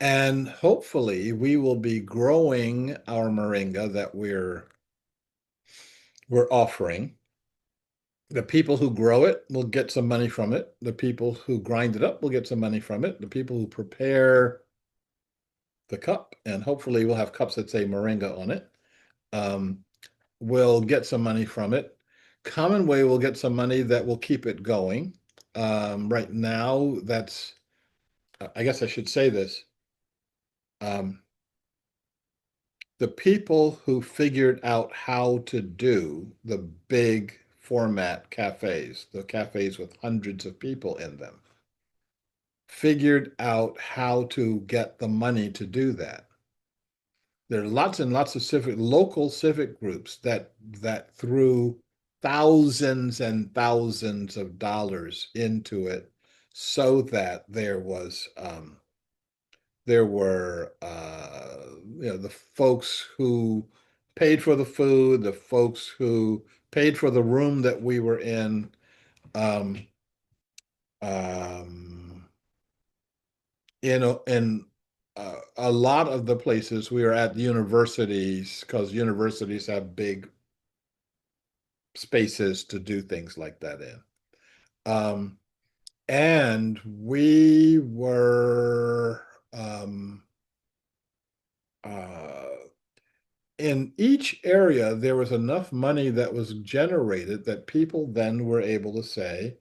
And hopefully we will be growing our moringa that we're offering. The people who grow it will get some money from it. The people who grind it up will get some money from it. The people who prepare the cup, and hopefully we'll have cups that say moringa on it, um, will get some money from it. Commonway will get some money that will keep it going. Right now, I guess I should say this. Um, the people who figured out how to do the big format cafes, the cafes with hundreds of people in them, figured out how to get the money to do that. There are lots and lots of local civic groups that threw thousands and thousands of dollars into it so that there were the folks who paid for the food, the folks who paid for the room that we were in. Um, um, in a lot of the places we are at universities, because universities have big spaces to do things like that in. And we were uh, in each area, there was enough money that was generated that people then were able to say,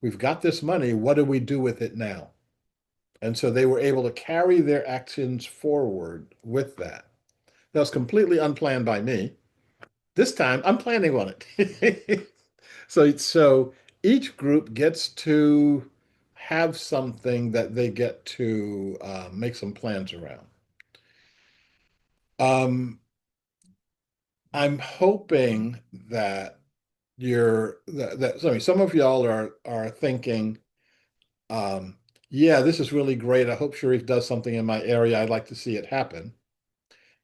we've got this money, what do we do with it now? And so they were able to carry their actions forward with that. That was completely unplanned by me. This time I'm planning on it. So each group gets to have something that they get to make some plans around. I'm hoping that some of y'all are thinking, yeah, this is really great. I hope Sharif does something in my area. I'd like to see it happen.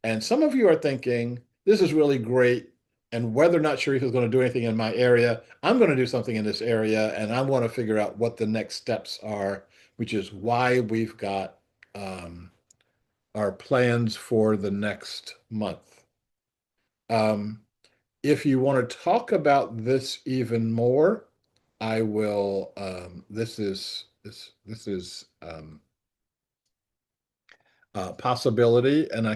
And some of you are thinking, this is really great. And whether or not Sharif is going to do anything in my area, I'm going to do something in this area. And I want to figure out what the next steps are, which is why we've got our plans for the next month. If you want to talk about this even more, I will. This is a possibility, and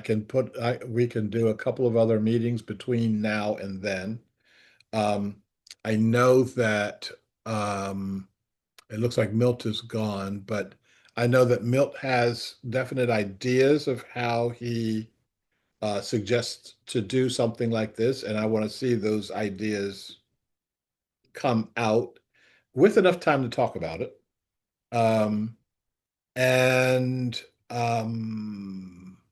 we can do a couple of other meetings between now and then. I know that it looks like Milt is gone, but I know that Milt has definite ideas of how he suggests to do something like this, and I want to see those ideas come out with enough time to talk about it. Um, and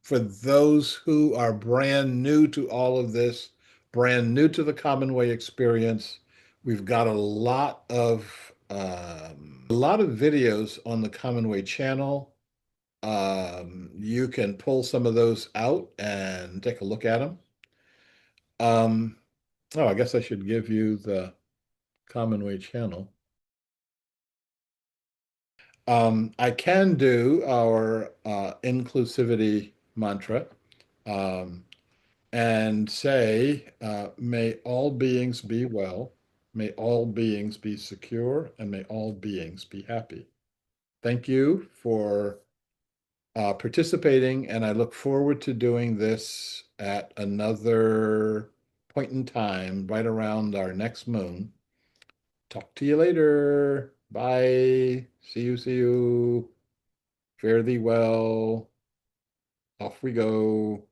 for those who are brand new to all of this, brand new to the Commonway experience, we've got a lot of videos on the Commonway channel. You can pull some of those out and take a look at them. Oh, I guess I should give you the Commonway channel. I can do our inclusivity mantra and say, may all beings be well, may all beings be secure, and may all beings be happy. Thank you for participating, and I look forward to doing this at another point in time, right around our next moon. Talk to you later. Bye. See you, see you. Fare thee well. Off we go.